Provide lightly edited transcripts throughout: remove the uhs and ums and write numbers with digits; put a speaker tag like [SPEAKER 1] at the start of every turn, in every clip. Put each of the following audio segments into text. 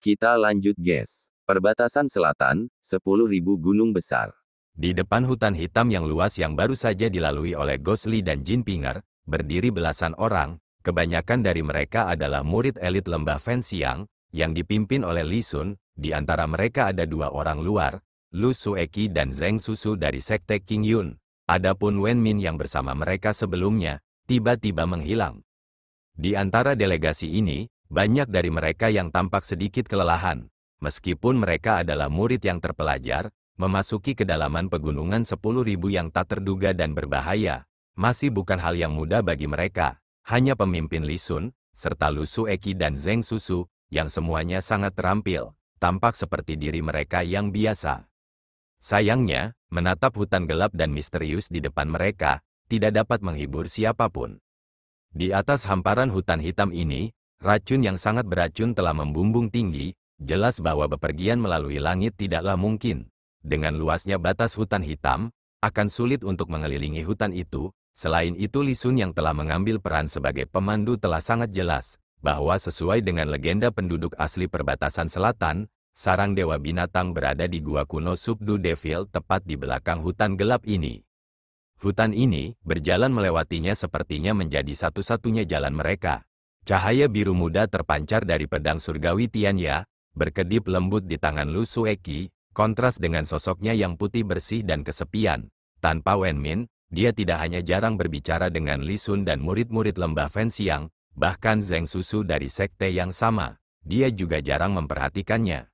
[SPEAKER 1] Kita lanjut guys. Perbatasan selatan, 10.000 gunung besar. Di depan hutan hitam yang luas yang baru saja dilalui oleh Ghostly dan Jinpinger, berdiri belasan orang, kebanyakan dari mereka adalah murid elit lembah Fenxiang, yang dipimpin oleh Li Sun. Di antara mereka ada dua orang luar, Lu Sueki dan Zheng Susu dari Sekte King Yun. Adapun Wen Min yang bersama mereka sebelumnya, tiba-tiba menghilang. Di antara delegasi ini, banyak dari mereka yang tampak sedikit kelelahan. Meskipun mereka adalah murid yang terpelajar, memasuki kedalaman pegunungan 10.000 yang tak terduga dan berbahaya, masih bukan hal yang mudah bagi mereka. Hanya pemimpin Li Sun, serta Lu Sueki dan Zheng Susu, yang semuanya sangat terampil, tampak seperti diri mereka yang biasa. Sayangnya, menatap hutan gelap dan misterius di depan mereka, tidak dapat menghibur siapapun. Di atas hamparan hutan hitam ini, racun yang sangat beracun telah membumbung tinggi, jelas bahwa bepergian melalui langit tidaklah mungkin. Dengan luasnya batas hutan hitam, akan sulit untuk mengelilingi hutan itu. Selain itu Li Sun yang telah mengambil peran sebagai pemandu telah sangat jelas, bahwa sesuai dengan legenda penduduk asli perbatasan selatan, sarang dewa binatang berada di gua kuno Subdu Devil tepat di belakang hutan gelap ini. Hutan ini, berjalan melewatinya sepertinya menjadi satu-satunya jalan mereka. Cahaya biru muda terpancar dari pedang surgawi Tianya, berkedip lembut di tangan Lu Sueki, kontras dengan sosoknya yang putih bersih dan kesepian. Tanpa Wen Min, dia tidak hanya jarang berbicara dengan Li Sun dan murid-murid lembah Fenxiang, bahkan Zheng Susu dari sekte yang sama, dia juga jarang memperhatikannya.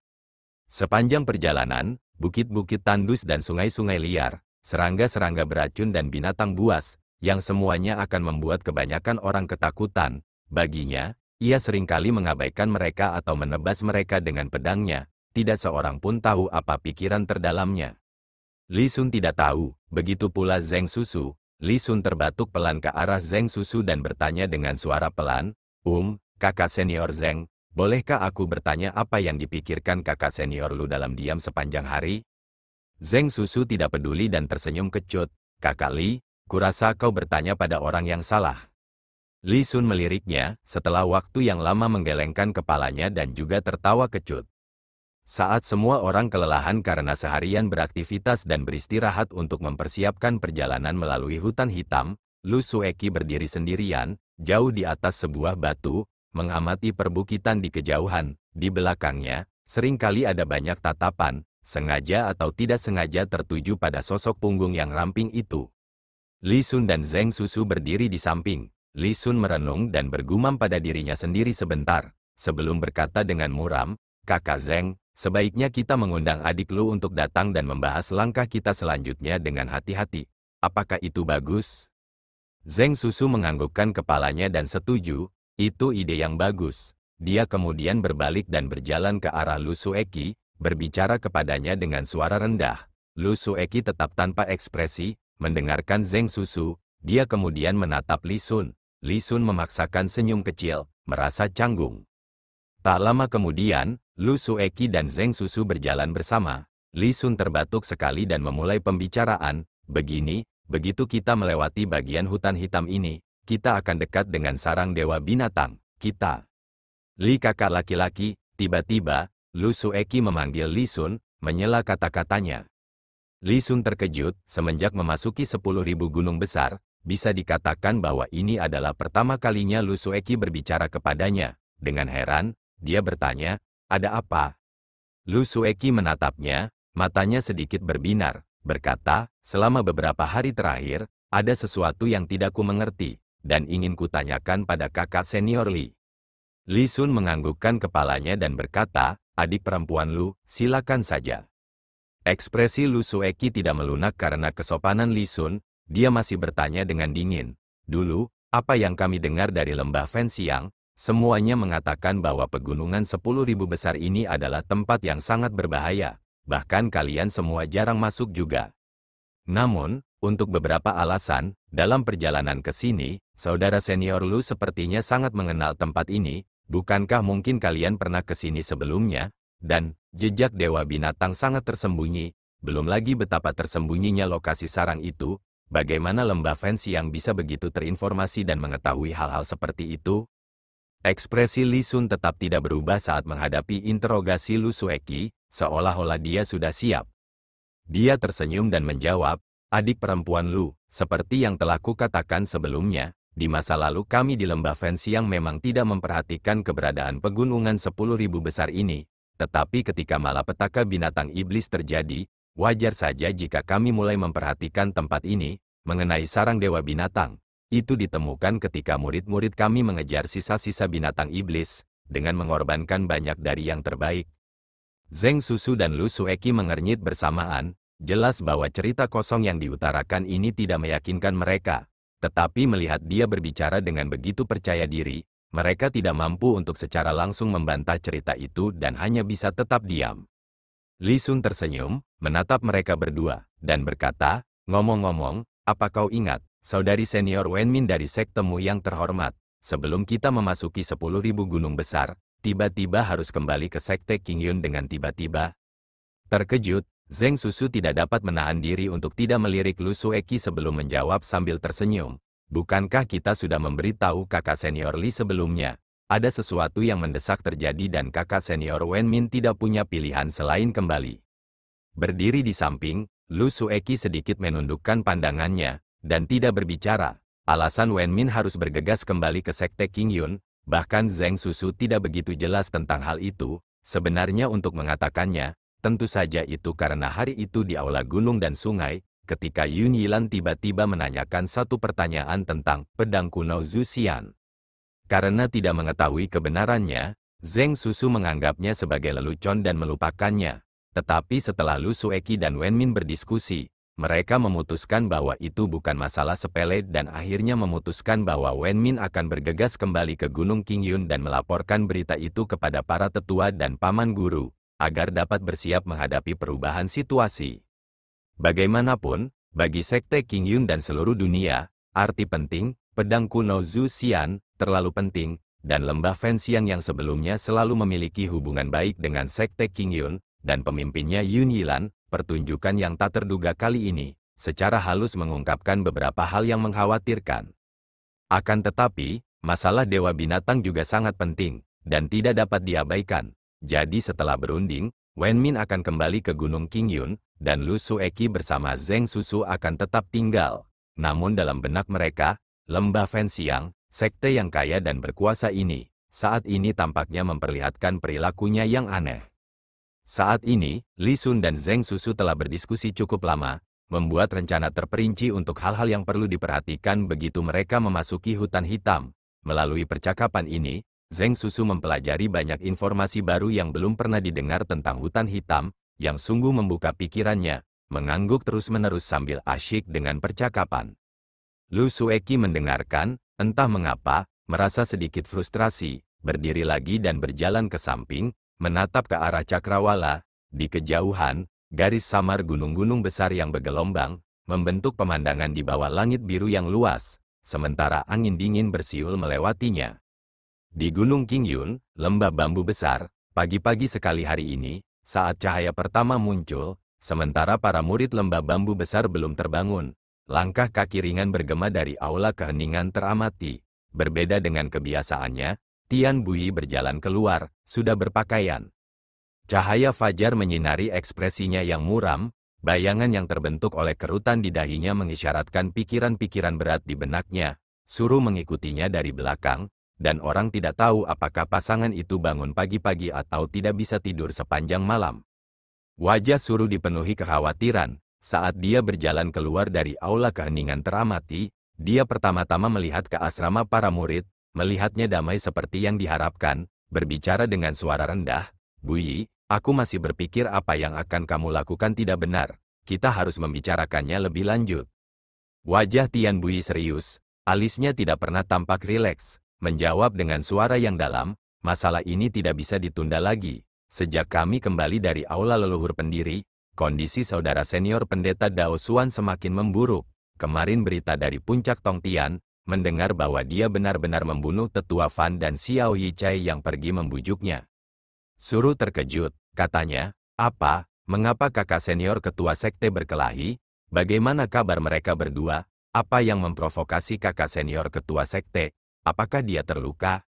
[SPEAKER 1] Sepanjang perjalanan, bukit-bukit tandus dan sungai-sungai liar, serangga-serangga beracun dan binatang buas, yang semuanya akan membuat kebanyakan orang ketakutan. Baginya, ia seringkali mengabaikan mereka atau menebas mereka dengan pedangnya, tidak seorang pun tahu apa pikiran terdalamnya. Li Sun tidak tahu, begitu pula Zheng Susu. Li Sun terbatuk pelan ke arah Zheng Susu dan bertanya dengan suara pelan, kakak senior Zheng, bolehkah aku bertanya apa yang dipikirkan kakak senior Lu dalam diam sepanjang hari? Zheng Susu tidak peduli dan tersenyum kecut, kakak Li, kurasa kau bertanya pada orang yang salah. Li Sun meliriknya, setelah waktu yang lama menggelengkan kepalanya dan juga tertawa kecut. Saat semua orang kelelahan karena seharian beraktivitas dan beristirahat untuk mempersiapkan perjalanan melalui hutan hitam, Lu Sueki berdiri sendirian, jauh di atas sebuah batu, mengamati perbukitan di kejauhan. Di belakangnya, seringkali ada banyak tatapan, sengaja atau tidak sengaja tertuju pada sosok punggung yang ramping itu. Li Sun dan Zheng Susu berdiri di samping. Li Sun merenung dan bergumam pada dirinya sendiri sebentar, sebelum berkata dengan muram, kakak Zheng, sebaiknya kita mengundang adik Lu untuk datang dan membahas langkah kita selanjutnya dengan hati-hati. Apakah itu bagus? Zheng Susu menganggukkan kepalanya dan setuju, itu ide yang bagus. Dia kemudian berbalik dan berjalan ke arah Lu Sueki, berbicara kepadanya dengan suara rendah. Lu Sueki tetap tanpa ekspresi, mendengarkan Zheng Susu. Dia kemudian menatap Li Sun. Li Sun memaksakan senyum kecil, merasa canggung. Tak lama kemudian, Lu Sueki dan Zheng Susu berjalan bersama. Li Sun terbatuk sekali dan memulai pembicaraan, begini, begitu kita melewati bagian hutan hitam ini, kita akan dekat dengan sarang dewa binatang, kita. Li kakak laki-laki, tiba-tiba, Lu Sueki memanggil Li Sun, menyela kata-katanya. Li Sun terkejut, semenjak memasuki 10.000 gunung besar, bisa dikatakan bahwa ini adalah pertama kalinya Lu Sueki berbicara kepadanya. Dengan heran, dia bertanya, ada apa? Lu Sueki menatapnya, matanya sedikit berbinar, berkata, selama beberapa hari terakhir, ada sesuatu yang tidak ku mengerti, dan ingin kutanyakan pada kakak senior Li. Li Sun menganggukkan kepalanya dan berkata, adik perempuan Lu, silakan saja. Ekspresi Lu Sueki tidak melunak karena kesopanan Li Sun, dia masih bertanya dengan dingin. Dulu, apa yang kami dengar dari lembah Fenxiang, semuanya mengatakan bahwa pegunungan 10.000 besar ini adalah tempat yang sangat berbahaya, bahkan kalian semua jarang masuk juga. Namun, untuk beberapa alasan, dalam perjalanan ke sini, saudara senior Lu sepertinya sangat mengenal tempat ini, bukankah mungkin kalian pernah ke sini sebelumnya? Dan, jejak dewa binatang sangat tersembunyi, belum lagi betapa tersembunyinya lokasi sarang itu, bagaimana lembah Fenxiang bisa begitu terinformasi dan mengetahui hal-hal seperti itu? Ekspresi Li Sun tetap tidak berubah saat menghadapi interogasi Lu Sueki, seolah-olah dia sudah siap. Dia tersenyum dan menjawab, adik perempuan Lu, seperti yang telah kukatakan sebelumnya, di masa lalu kami di lembah Fenxiang memang tidak memperhatikan keberadaan pegunungan 10.000 besar ini, tetapi ketika malapetaka binatang iblis terjadi, wajar saja jika kami mulai memperhatikan tempat ini, mengenai sarang dewa binatang. Itu ditemukan ketika murid-murid kami mengejar sisa-sisa binatang iblis, dengan mengorbankan banyak dari yang terbaik. Zheng Susu dan Lu Sueki mengernyit bersamaan, jelas bahwa cerita kosong yang diutarakan ini tidak meyakinkan mereka. Tetapi melihat dia berbicara dengan begitu percaya diri, mereka tidak mampu untuk secara langsung membantah cerita itu dan hanya bisa tetap diam. Li Sun tersenyum, menatap mereka berdua, dan berkata, ngomong-ngomong, apa kau ingat? Saudari senior Wenmin dari sektemu yang terhormat, sebelum kita memasuki 10.000 gunung besar, tiba-tiba harus kembali ke sekte Qingyun dengan tiba-tiba. Terkejut, Zheng Susu tidak dapat menahan diri untuk tidak melirik Lu Sueki sebelum menjawab sambil tersenyum. Bukankah kita sudah memberitahu kakak senior Li sebelumnya? Ada sesuatu yang mendesak terjadi dan kakak senior Wenmin tidak punya pilihan selain kembali. Berdiri di samping, Lu Sueki sedikit menundukkan pandangannya, dan tidak berbicara. Alasan Wenmin harus bergegas kembali ke sekte Qingyun, bahkan Zheng Susu tidak begitu jelas tentang hal itu. Sebenarnya untuk mengatakannya, tentu saja itu karena hari itu di aula gunung dan sungai, ketika Yun Yilan tiba-tiba menanyakan satu pertanyaan tentang pedang kuno Zhu Xian. Karena tidak mengetahui kebenarannya, Zheng Susu menganggapnya sebagai lelucon dan melupakannya. Tetapi setelah Lu Sueki dan Wenmin berdiskusi, mereka memutuskan bahwa itu bukan masalah sepele dan akhirnya memutuskan bahwa Wenmin akan bergegas kembali ke Gunung Qingyun dan melaporkan berita itu kepada para tetua dan paman guru, agar dapat bersiap menghadapi perubahan situasi. Bagaimanapun, bagi sekte Qingyun dan seluruh dunia, arti penting, pedang kuno Zhu Xian, terlalu penting, dan lembah Fenxiang yang sebelumnya selalu memiliki hubungan baik dengan sekte Qingyun, dan pemimpinnya Yun Yilan, pertunjukan yang tak terduga kali ini, secara halus mengungkapkan beberapa hal yang mengkhawatirkan. Akan tetapi, masalah dewa binatang juga sangat penting, dan tidak dapat diabaikan. Jadi setelah berunding, Wenmin akan kembali ke Gunung Qingyun, dan Lu Sueki bersama Zheng Susu akan tetap tinggal. Namun dalam benak mereka, lembah Fenxiang, sekte yang kaya dan berkuasa ini, saat ini tampaknya memperlihatkan perilakunya yang aneh. Saat ini, Li Sun dan Zheng Susu telah berdiskusi cukup lama, membuat rencana terperinci untuk hal-hal yang perlu diperhatikan begitu mereka memasuki hutan hitam. Melalui percakapan ini, Zheng Susu mempelajari banyak informasi baru yang belum pernah didengar tentang hutan hitam, yang sungguh membuka pikirannya, mengangguk terus-menerus sambil asyik dengan percakapan. Lu Sueki mendengarkan, entah mengapa, merasa sedikit frustrasi, berdiri lagi dan berjalan ke samping, menatap ke arah cakrawala. Di kejauhan, garis samar gunung-gunung besar yang bergelombang, membentuk pemandangan di bawah langit biru yang luas, sementara angin dingin bersiul melewatinya. Di Gunung Qingyun, lembah bambu besar, pagi-pagi sekali hari ini, saat cahaya pertama muncul, sementara para murid lembah bambu besar belum terbangun, langkah kaki ringan bergema dari aula keheningan teramati. Berbeda dengan kebiasaannya, Tian Bui berjalan keluar, sudah berpakaian. Cahaya fajar menyinari ekspresinya yang muram, bayangan yang terbentuk oleh kerutan di dahinya mengisyaratkan pikiran-pikiran berat di benaknya. Suruh mengikutinya dari belakang, dan orang tidak tahu apakah pasangan itu bangun pagi-pagi atau tidak bisa tidur sepanjang malam. Wajah Suruh dipenuhi kekhawatiran, saat dia berjalan keluar dari aula keheningan teramati, dia pertama-tama melihat ke asrama para murid, melihatnya damai seperti yang diharapkan, berbicara dengan suara rendah, "Bui, aku masih berpikir apa yang akan kamu lakukan tidak benar. Kita harus membicarakannya lebih lanjut." Wajah Tian Bui serius, alisnya tidak pernah tampak rileks, menjawab dengan suara yang dalam, "Masalah ini tidak bisa ditunda lagi. Sejak kami kembali dari aula leluhur pendiri, kondisi saudara senior pendeta Dao Xuan semakin memburuk. Kemarin berita dari puncak Tongtian, mendengar bahwa dia benar-benar membunuh tetua Fan dan Xiao Yichai yang pergi membujuknya." Suruh terkejut, katanya, "Apa? Mengapa kakak senior ketua sekte berkelahi? Bagaimana kabar mereka berdua? Apa yang memprovokasi kakak senior ketua sekte? Apakah dia terluka?"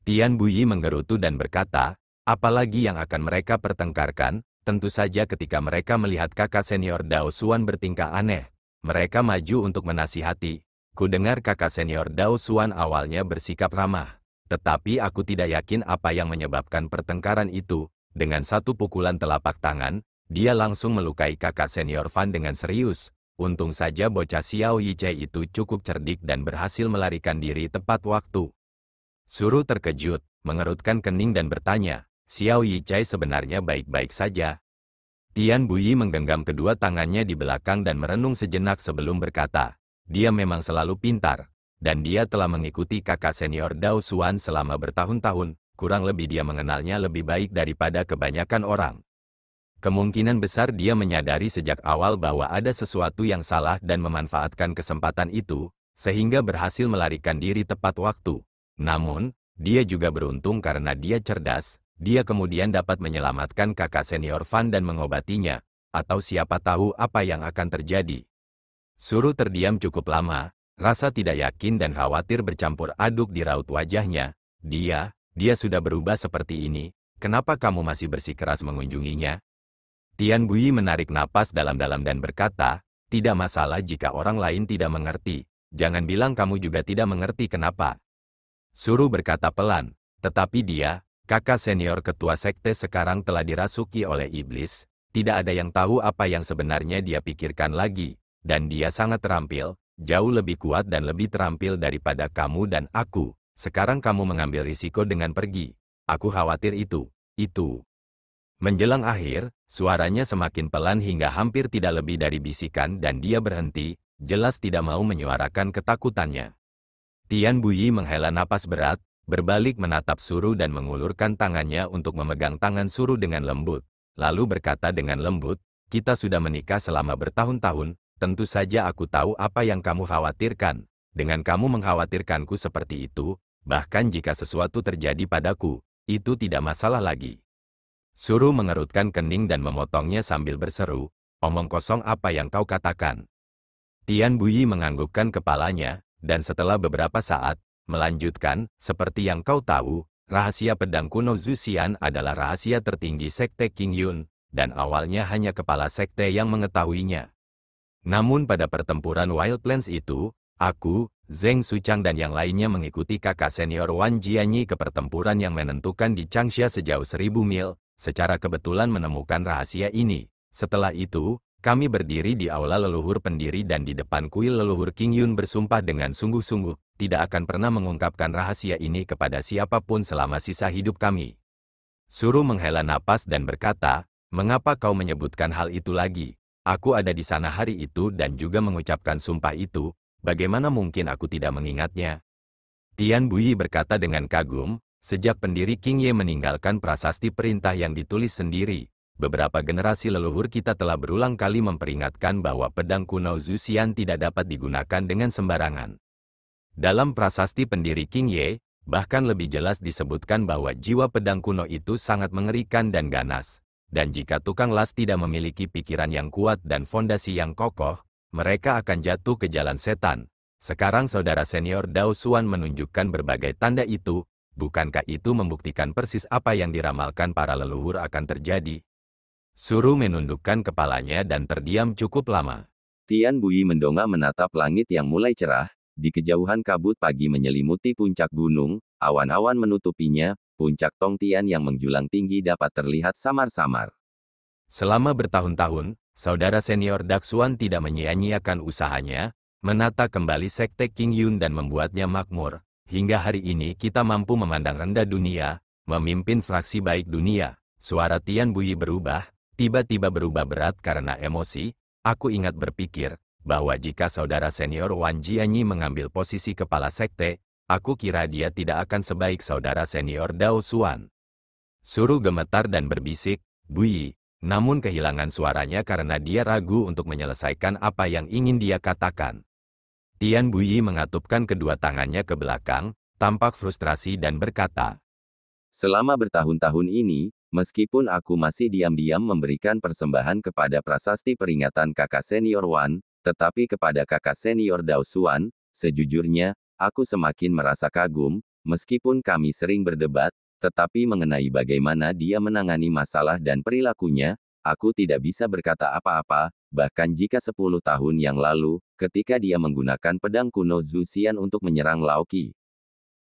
[SPEAKER 1] Tian Buyi menggerutu dan berkata, apalagi yang akan mereka pertengkarkan, tentu saja ketika mereka melihat kakak senior Dao Xuan bertingkah aneh. Mereka maju untuk menasihati. Ku dengar kakak senior Dao Xuan awalnya bersikap ramah. Tetapi aku tidak yakin apa yang menyebabkan pertengkaran itu. Dengan satu pukulan telapak tangan, dia langsung melukai kakak senior Fan dengan serius. Untung saja bocah Xiao Yichai itu cukup cerdik dan berhasil melarikan diri tepat waktu. Suru terkejut, mengerutkan kening dan bertanya, Xiao Yichai sebenarnya baik-baik saja. Tian Buyi menggenggam kedua tangannya di belakang dan merenung sejenak sebelum berkata, dia memang selalu pintar, dan dia telah mengikuti kakak senior Dao Xuan selama bertahun-tahun, kurang lebih dia mengenalnya lebih baik daripada kebanyakan orang. Kemungkinan besar dia menyadari sejak awal bahwa ada sesuatu yang salah dan memanfaatkan kesempatan itu, sehingga berhasil melarikan diri tepat waktu. Namun, dia juga beruntung karena dia cerdas, dia kemudian dapat menyelamatkan kakak senior Fan dan mengobatinya, atau siapa tahu apa yang akan terjadi. Suru terdiam cukup lama, rasa tidak yakin dan khawatir bercampur aduk di raut wajahnya. Dia sudah berubah seperti ini, kenapa kamu masih bersikeras mengunjunginya? Tian Buyi menarik napas dalam-dalam dan berkata, tidak masalah jika orang lain tidak mengerti, jangan bilang kamu juga tidak mengerti kenapa. Suru berkata pelan, tetapi dia, kakak senior ketua sekte sekarang telah dirasuki oleh iblis, tidak ada yang tahu apa yang sebenarnya dia pikirkan lagi, dan dia sangat terampil, jauh lebih kuat dan lebih terampil daripada kamu dan aku. Sekarang kamu mengambil risiko dengan pergi. Aku khawatir itu. Menjelang akhir, suaranya semakin pelan hingga hampir tidak lebih dari bisikan dan dia berhenti, jelas tidak mau menyuarakan ketakutannya. Tian Buyi menghela napas berat, berbalik menatap Suru dan mengulurkan tangannya untuk memegang tangan Suru dengan lembut. Lalu berkata dengan lembut, kita sudah menikah selama bertahun-tahun, tentu saja aku tahu apa yang kamu khawatirkan. Dengan kamu mengkhawatirkanku seperti itu, bahkan jika sesuatu terjadi padaku, itu tidak masalah lagi. Suru mengerutkan kening dan memotongnya sambil berseru, omong kosong apa yang kau katakan. Tian Buyi menganggukkan kepalanya, dan setelah beberapa saat, melanjutkan, seperti yang kau tahu, rahasia pedang kuno Zuxian adalah rahasia tertinggi sekte King Yun, dan awalnya hanya kepala sekte yang mengetahuinya. Namun pada pertempuran Wildlands itu, aku, Zheng Suchang dan yang lainnya mengikuti kakak senior Wan Jianyi ke pertempuran yang menentukan di Changsha sejauh 1000 mil, secara kebetulan menemukan rahasia ini. Setelah itu, kami berdiri di aula leluhur pendiri dan di depan kuil leluhur King Yun bersumpah dengan sungguh-sungguh, tidak akan pernah mengungkapkan rahasia ini kepada siapapun selama sisa hidup kami. Suru menghela napas dan berkata, mengapa kau menyebutkan hal itu lagi? Aku ada di sana hari itu dan juga mengucapkan sumpah itu, bagaimana mungkin aku tidak mengingatnya? Tian Buyi berkata dengan kagum, sejak pendiri King Ye meninggalkan prasasti perintah yang ditulis sendiri, beberapa generasi leluhur kita telah berulang kali memperingatkan bahwa pedang kuno Zuxian tidak dapat digunakan dengan sembarangan. Dalam prasasti pendiri King Ye, bahkan lebih jelas disebutkan bahwa jiwa pedang kuno itu sangat mengerikan dan ganas. Dan jika tukang las tidak memiliki pikiran yang kuat dan fondasi yang kokoh, mereka akan jatuh ke jalan setan. Sekarang saudara senior Dao Xuan menunjukkan berbagai tanda itu, bukankah itu membuktikan persis apa yang diramalkan para leluhur akan terjadi? Suru menundukkan kepalanya dan terdiam cukup lama. Tian Buyi mendongak menatap langit yang mulai cerah, di kejauhan kabut pagi menyelimuti puncak gunung, awan-awan menutupinya, puncak Tongtian yang menjulang tinggi dapat terlihat samar-samar. Selama bertahun-tahun, saudara senior Daxuan tidak menyia-nyiakan usahanya, menata kembali sekte King Yun dan membuatnya makmur. Hingga hari ini kita mampu memandang rendah dunia, memimpin fraksi baik dunia. Suara Tian Buyi berubah, tiba-tiba berubah berat karena emosi. Aku ingat berpikir, bahwa jika saudara senior Wan Jianyi mengambil posisi kepala sekte, aku kira dia tidak akan sebaik saudara senior Dao Xuan. Suru gemetar dan berbisik, Buyi, namun kehilangan suaranya karena dia ragu untuk menyelesaikan apa yang ingin dia katakan. Tian Buyi mengatupkan kedua tangannya ke belakang, tampak frustrasi dan berkata, selama bertahun-tahun ini, meskipun aku masih diam-diam memberikan persembahan kepada prasasti peringatan kakak senior Wan, tetapi kepada kakak senior Dao Xuan, sejujurnya, aku semakin merasa kagum, Meskipun kami sering berdebat, tetapi mengenai bagaimana dia menangani masalah dan perilakunya, aku tidak bisa berkata apa-apa, bahkan jika 10 tahun yang lalu, ketika dia menggunakan pedang kuno Zhu Xian untuk menyerang Laoqi.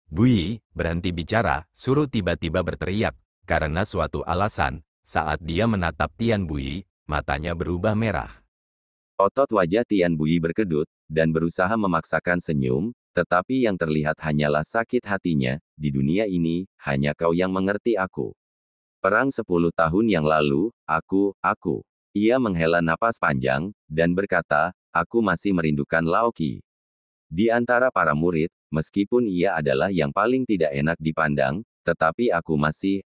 [SPEAKER 2] Bui, berhenti bicara, Suruh tiba-tiba berteriak, karena suatu alasan, saat dia menatap Tian Bui, matanya berubah merah.
[SPEAKER 1] Otot wajah Tian Bui berkedut, dan berusaha memaksakan senyum, tetapi yang terlihat hanyalah sakit hatinya, di dunia ini, hanya kau yang mengerti aku. Perang 10 tahun yang lalu, aku. Ia menghela napas panjang, dan berkata, aku masih merindukan Laoqi. Di antara para murid, meskipun ia adalah yang paling tidak enak dipandang, tetapi aku masih,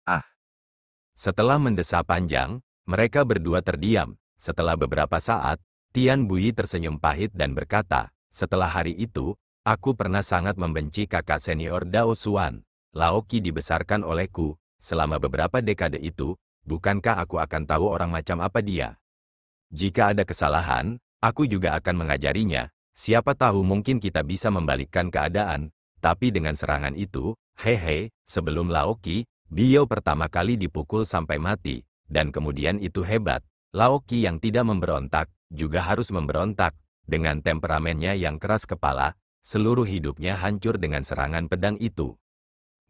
[SPEAKER 2] Setelah mendesah panjang, mereka berdua terdiam. Setelah beberapa saat, Tian Bui tersenyum pahit dan berkata, setelah hari itu, aku pernah sangat membenci kakak senior Dao Xuan. Laoqi dibesarkan olehku, selama beberapa dekade itu, bukankah aku akan tahu orang macam apa dia? Jika ada kesalahan, aku juga akan mengajarinya. Siapa tahu mungkin kita bisa membalikkan keadaan. Tapi dengan serangan itu, sebelum Laoqi, beliau pertama kali dipukul sampai mati. Dan kemudian itu hebat. Laoqi yang tidak memberontak, juga harus memberontak. Dengan temperamennya yang keras kepala, seluruh hidupnya hancur dengan serangan pedang itu.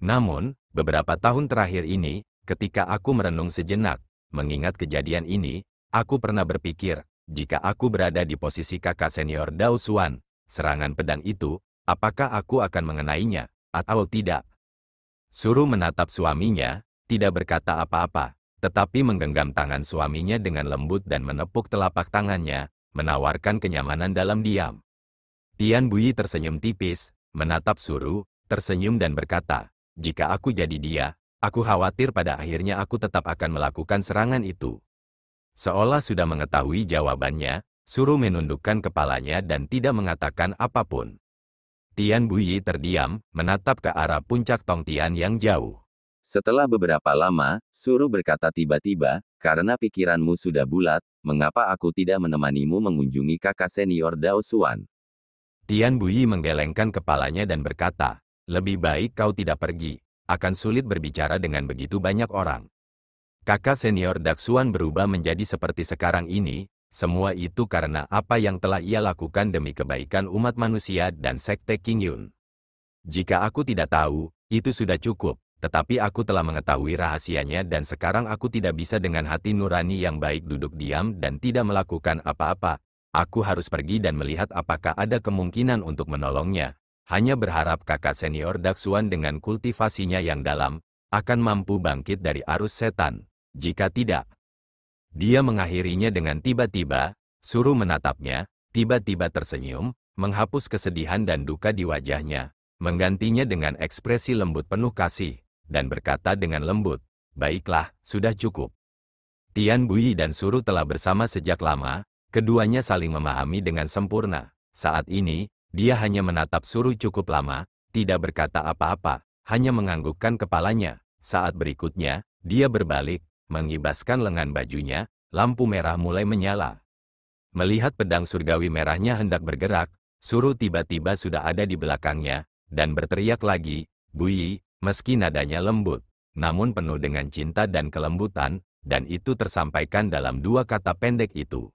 [SPEAKER 2] Namun, beberapa tahun terakhir ini, ketika aku merenung sejenak, mengingat kejadian ini, aku pernah berpikir, jika aku berada di posisi kakak senior Dao Xuan, serangan pedang itu, apakah aku akan mengenainya, atau tidak? Suruh menatap suaminya, tidak berkata apa-apa, tetapi menggenggam tangan suaminya dengan lembut dan menepuk telapak tangannya, menawarkan kenyamanan dalam diam. Tian Bui tersenyum tipis, menatap Suruh, tersenyum dan berkata, jika aku jadi dia, aku khawatir pada akhirnya aku tetap akan melakukan serangan itu. Seolah sudah mengetahui jawabannya, Suruh menundukkan kepalanya dan tidak mengatakan apapun. Tian Bui terdiam, menatap ke arah puncak Tongtian yang jauh.
[SPEAKER 1] Setelah beberapa lama, Suruh berkata tiba-tiba, karena pikiranmu sudah bulat, mengapa aku tidak menemanimu mengunjungi kakak senior Dao Xuan?
[SPEAKER 2] Tian Bui menggelengkan kepalanya dan berkata, lebih baik kau tidak pergi, akan sulit berbicara dengan begitu banyak orang. Kakak senior Daksuan berubah menjadi seperti sekarang ini, semua itu karena apa yang telah ia lakukan demi kebaikan umat manusia dan sekte Qingyun. Jika aku tidak tahu, itu sudah cukup, tetapi aku telah mengetahui rahasianya dan sekarang aku tidak bisa dengan hati nurani yang baik duduk diam dan tidak melakukan apa-apa. Aku harus pergi dan melihat apakah ada kemungkinan untuk menolongnya. Hanya berharap kakak senior Daksuan dengan kultivasinya yang dalam, akan mampu bangkit dari arus setan. Jika tidak, dia mengakhirinya dengan tiba-tiba, Suruh menatapnya, tiba-tiba tersenyum, menghapus kesedihan dan duka di wajahnya, menggantinya dengan ekspresi lembut penuh kasih, dan berkata dengan lembut, baiklah, sudah cukup. Tian Bui dan Suruh telah bersama sejak lama, keduanya saling memahami dengan sempurna. Saat ini, dia hanya menatap Suruh cukup lama, tidak berkata apa-apa, hanya menganggukkan kepalanya. Saat berikutnya, dia berbalik, mengibaskan lengan bajunya, lampu merah mulai menyala. Melihat pedang surgawi merahnya hendak bergerak, Suruh tiba-tiba sudah ada di belakangnya, dan berteriak lagi, Bui, meski nadanya lembut, namun penuh dengan cinta dan kelembutan, dan itu tersampaikan dalam dua kata pendek itu.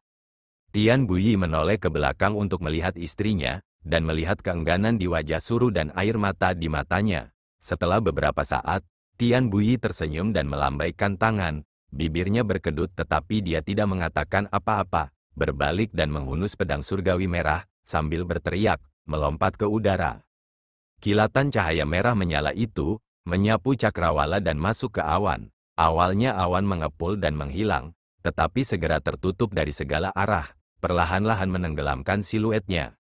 [SPEAKER 2] Tian Bui menoleh ke belakang untuk melihat istrinya, dan melihat keengganan di wajah Suruh dan air mata di matanya. Setelah beberapa saat, Tian Bui tersenyum dan melambaikan tangan, bibirnya berkedut tetapi dia tidak mengatakan apa-apa, berbalik dan menghunus pedang surgawi merah, sambil berteriak, melompat ke udara. Kilatan cahaya merah menyala itu, menyapu cakrawala dan masuk ke awan. Awalnya awan mengepul dan menghilang, tetapi segera tertutup dari segala arah, perlahan-lahan menenggelamkan siluetnya.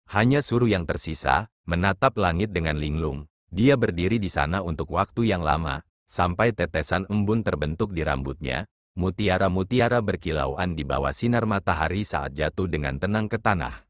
[SPEAKER 2] Hanya Suruh yang tersisa, menatap langit dengan linglung. Dia berdiri di sana untuk waktu yang lama, sampai tetesan embun terbentuk di rambutnya, mutiara-mutiara berkilauan di bawah sinar matahari saat jatuh dengan tenang ke tanah.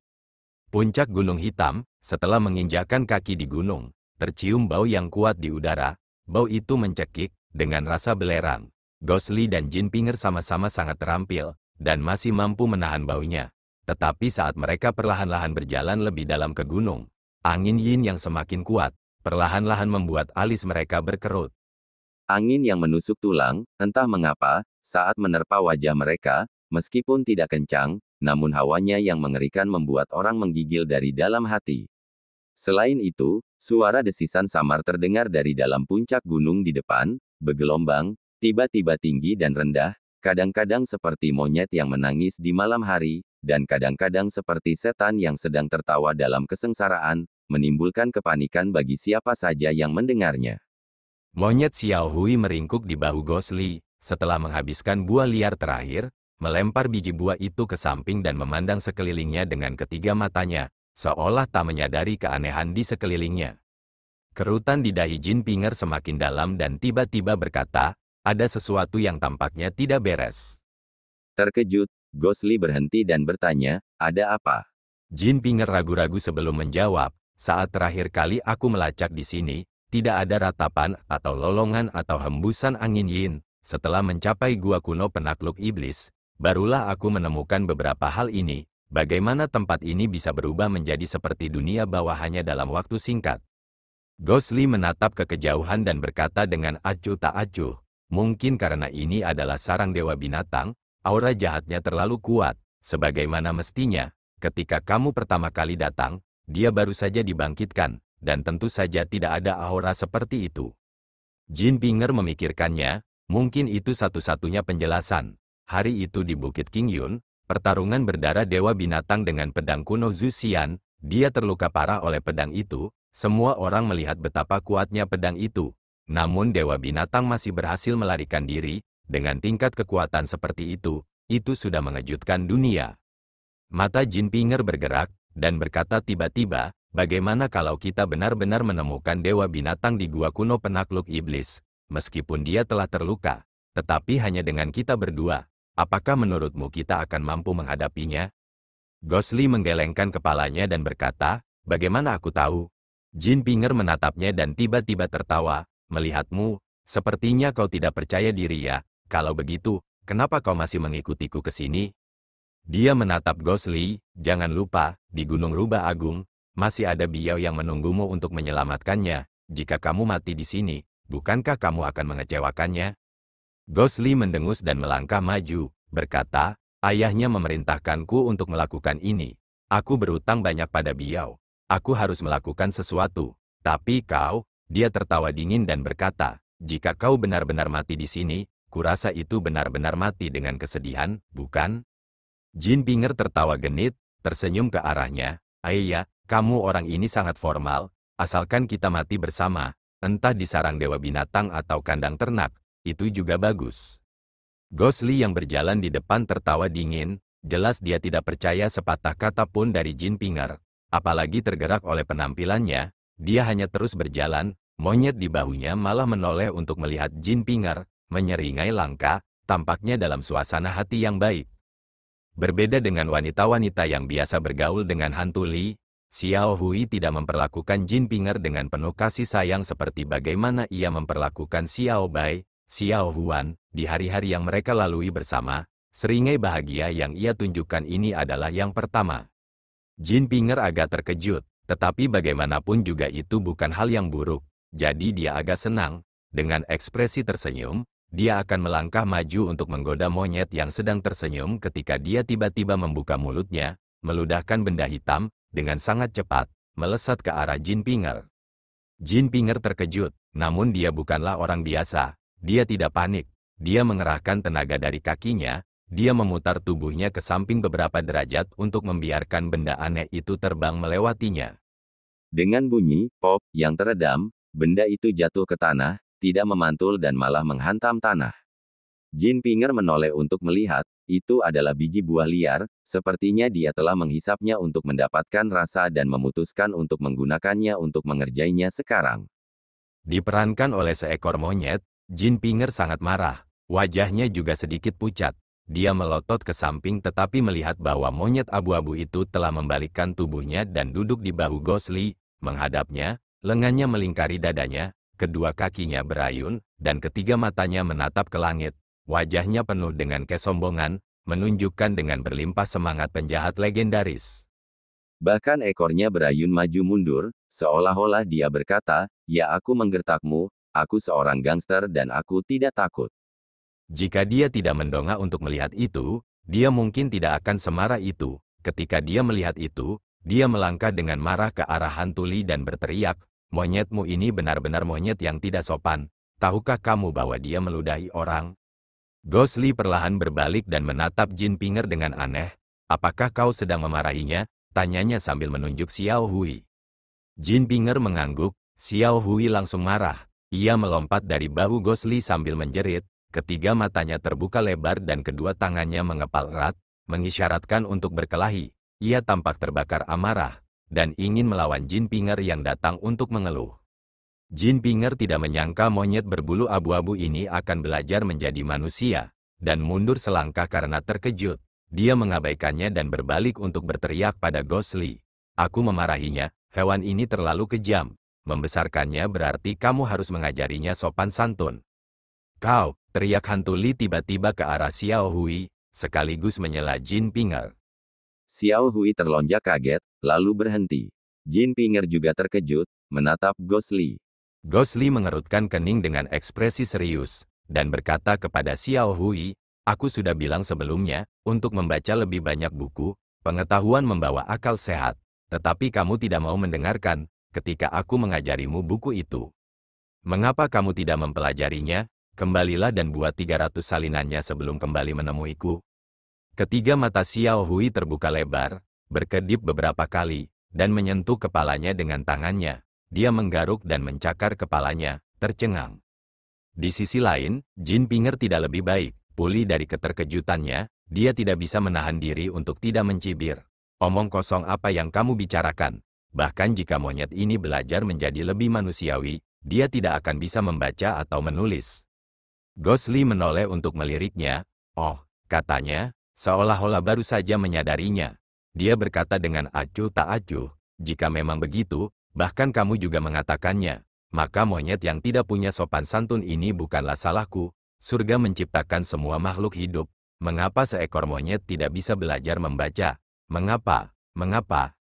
[SPEAKER 2] Puncak Gunung Hitam, setelah menginjakkan kaki di gunung, tercium bau yang kuat di udara. Bau itu mencekik, dengan rasa belerang. Gosli dan Jinpinger sama-sama sangat terampil, dan masih mampu menahan baunya. Tetapi saat mereka perlahan-lahan berjalan lebih dalam ke gunung, angin yin yang semakin kuat, perlahan-lahan membuat alis mereka berkerut.
[SPEAKER 1] Angin yang menusuk tulang, entah mengapa, saat menerpa wajah mereka, meskipun tidak kencang, namun hawanya yang mengerikan membuat orang menggigil dari dalam hati. Selain itu, suara desisan samar terdengar dari dalam puncak gunung di depan, bergelombang, tiba-tiba tinggi dan rendah, kadang-kadang seperti monyet yang menangis di malam hari, dan kadang-kadang seperti setan yang sedang tertawa dalam kesengsaraan, menimbulkan kepanikan bagi siapa saja yang mendengarnya.
[SPEAKER 2] Monyet Xiao Hui meringkuk di bahu Gosli, setelah menghabiskan buah liar terakhir, melempar biji buah itu ke samping dan memandang sekelilingnya dengan ketiga matanya, seolah tak menyadari keanehan di sekelilingnya. Kerutan di dahi Jin Pinger semakin dalam dan tiba-tiba berkata, ada sesuatu yang tampaknya tidak beres.
[SPEAKER 1] Terkejut, Gosli berhenti dan bertanya, ada apa?
[SPEAKER 2] Jin Pinger ragu-ragu sebelum menjawab, saat terakhir kali aku melacak di sini, tidak ada ratapan atau lolongan atau hembusan angin yin. Setelah mencapai gua kuno penakluk iblis, barulah aku menemukan beberapa hal ini. Bagaimana tempat ini bisa berubah menjadi seperti dunia bawah hanya dalam waktu singkat? Gosli menatap ke kejauhan dan berkata dengan acuh tak acuh, mungkin karena ini adalah sarang dewa binatang, aura jahatnya terlalu kuat, sebagaimana mestinya. Ketika kamu pertama kali datang, dia baru saja dibangkitkan, dan tentu saja tidak ada aura seperti itu. Jin Pinger memikirkannya, mungkin itu satu-satunya penjelasan. Hari itu di Bukit Qingyun, pertarungan berdarah dewa binatang dengan pedang kuno Zhu Xian, dia terluka parah oleh pedang itu, semua orang melihat betapa kuatnya pedang itu. Namun dewa binatang masih berhasil melarikan diri, dengan tingkat kekuatan seperti itu sudah mengejutkan dunia. Mata Jin Pinger bergerak, dan berkata tiba-tiba, bagaimana kalau kita benar-benar menemukan dewa binatang di gua kuno penakluk iblis, meskipun dia telah terluka, tetapi hanya dengan kita berdua, apakah menurutmu kita akan mampu menghadapinya? Gosli menggelengkan kepalanya dan berkata, bagaimana aku tahu? Jin Pinger menatapnya dan tiba-tiba tertawa, melihatmu, sepertinya kau tidak percaya diri ya, kalau begitu, kenapa kau masih mengikutiku ke sini? Dia menatap Gosli, jangan lupa, di Gunung Rubah Agung, masih ada Biao yang menunggumu untuk menyelamatkannya. Jika kamu mati di sini, bukankah kamu akan mengecewakannya? Gosli mendengus dan melangkah maju, berkata, ayahnya memerintahkanku untuk melakukan ini. Aku berutang banyak pada Biao. Aku harus melakukan sesuatu. Tapi kau, dia tertawa dingin dan berkata, jika kau benar-benar mati di sini, kurasa itu benar-benar mati dengan kesedihan, bukan? Jin Pinger tertawa genit, tersenyum ke arahnya, ayah, kamu orang ini sangat formal, asalkan kita mati bersama, entah di sarang dewa binatang atau kandang ternak, itu juga bagus. Gosli yang berjalan di depan tertawa dingin, jelas dia tidak percaya sepatah kata pun dari Jin Pinger, apalagi tergerak oleh penampilannya, dia hanya terus berjalan, monyet di bahunya malah menoleh untuk melihat Jin Pinger, menyeringai langkah, tampaknya dalam suasana hati yang baik. Berbeda dengan wanita-wanita yang biasa bergaul dengan hantu Li, Xiao Hui tidak memperlakukan Jin Pinger dengan penuh kasih sayang seperti bagaimana ia memperlakukan Xiao Bai, Xiao Huan, di hari-hari yang mereka lalui bersama. Seringai bahagia yang ia tunjukkan ini adalah yang pertama. Jin Pinger agak terkejut, tetapi bagaimanapun juga itu bukan hal yang buruk, jadi dia agak senang. Dengan ekspresi tersenyum, dia akan melangkah maju untuk menggoda monyet yang sedang tersenyum ketika dia tiba-tiba membuka mulutnya, meludahkan benda hitam, dengan sangat cepat, melesat ke arah Jin Pinger. Jin Pinger terkejut, namun dia bukanlah orang biasa, dia tidak panik, dia mengerahkan tenaga dari kakinya, dia memutar tubuhnya ke samping beberapa derajat untuk membiarkan benda aneh itu terbang melewatinya.
[SPEAKER 1] Dengan bunyi, pop, yang teredam, benda itu jatuh ke tanah, tidak memantul dan malah menghantam tanah. Jin Pinger menoleh untuk melihat, itu adalah biji buah liar, sepertinya dia telah menghisapnya untuk mendapatkan rasa dan memutuskan untuk menggunakannya untuk mengerjainya sekarang.
[SPEAKER 2] Diperankan oleh seekor monyet, Jin Pinger sangat marah, wajahnya juga sedikit pucat. Dia melotot ke samping tetapi melihat bahwa monyet abu-abu itu telah membalikkan tubuhnya dan duduk di bahu Gosli, menghadapnya, lengannya melingkari dadanya, kedua kakinya berayun, dan ketiga matanya menatap ke langit. Wajahnya penuh dengan kesombongan, menunjukkan dengan berlimpah semangat penjahat legendaris.
[SPEAKER 1] Bahkan ekornya berayun maju mundur, seolah-olah dia berkata, "Ya, aku menggertakmu, aku seorang gangster dan aku tidak takut."
[SPEAKER 2] Jika dia tidak mendongak untuk melihat itu, dia mungkin tidak akan semarah itu. Ketika dia melihat itu, dia melangkah dengan marah ke arah hantu Lee dan berteriak, "Monyetmu ini benar-benar monyet yang tidak sopan. Tahukah kamu bahwa dia meludahi orang?" Ghost Lee perlahan berbalik dan menatap Jin Pinger dengan aneh. "Apakah kau sedang memarahinya?" tanyanya sambil menunjuk Xiao Hui. Jin Pinger mengangguk, Xiao Hui langsung marah. Ia melompat dari bahu Ghost Lee sambil menjerit, ketiga matanya terbuka lebar dan kedua tangannya mengepal erat, mengisyaratkan untuk berkelahi. Ia tampak terbakar amarah, dan ingin melawan Jin Pinger yang datang untuk mengeluh. Jin Pinger tidak menyangka monyet berbulu abu-abu ini akan belajar menjadi manusia, dan mundur selangkah karena terkejut. Dia mengabaikannya dan berbalik untuk berteriak pada Ghost Lee. "Aku memarahinya, hewan ini terlalu kejam. Membesarkannya berarti kamu harus mengajarinya sopan santun." "Kau!" teriak hantu Lee tiba-tiba ke arah Xiao Hui, sekaligus menyela Jin Pinger.
[SPEAKER 1] Xiao Hui terlonjak kaget, lalu berhenti. Jin Pinger juga terkejut, menatap Ghost Lee.
[SPEAKER 2] Ghost Lee mengerutkan kening dengan ekspresi serius, dan berkata kepada Xiao Hui, "Aku sudah bilang sebelumnya, untuk membaca lebih banyak buku, pengetahuan membawa akal sehat. Tetapi kamu tidak mau mendengarkan, ketika aku mengajarimu buku itu. Mengapa kamu tidak mempelajarinya? Kembalilah dan buat 300 salinannya sebelum kembali menemuiku." Ketiga mata Xiao Hui terbuka lebar, berkedip beberapa kali, dan menyentuh kepalanya dengan tangannya. Dia menggaruk dan mencakar kepalanya, tercengang. Di sisi lain, Jin Pinger tidak lebih baik. Pulih dari keterkejutannya, dia tidak bisa menahan diri untuk tidak mencibir. "Omong kosong apa yang kamu bicarakan? Bahkan jika monyet ini belajar menjadi lebih manusiawi, dia tidak akan bisa membaca atau menulis." Ghost Lee menoleh untuk meliriknya. "Oh," katanya, seolah-olah baru saja menyadarinya. Dia berkata dengan acuh tak acuh, "Jika memang begitu, bahkan kamu juga mengatakannya, maka monyet yang tidak punya sopan santun ini bukanlah salahku. Surga menciptakan semua makhluk hidup. Mengapa seekor monyet tidak bisa belajar membaca? Mengapa? Mengapa?"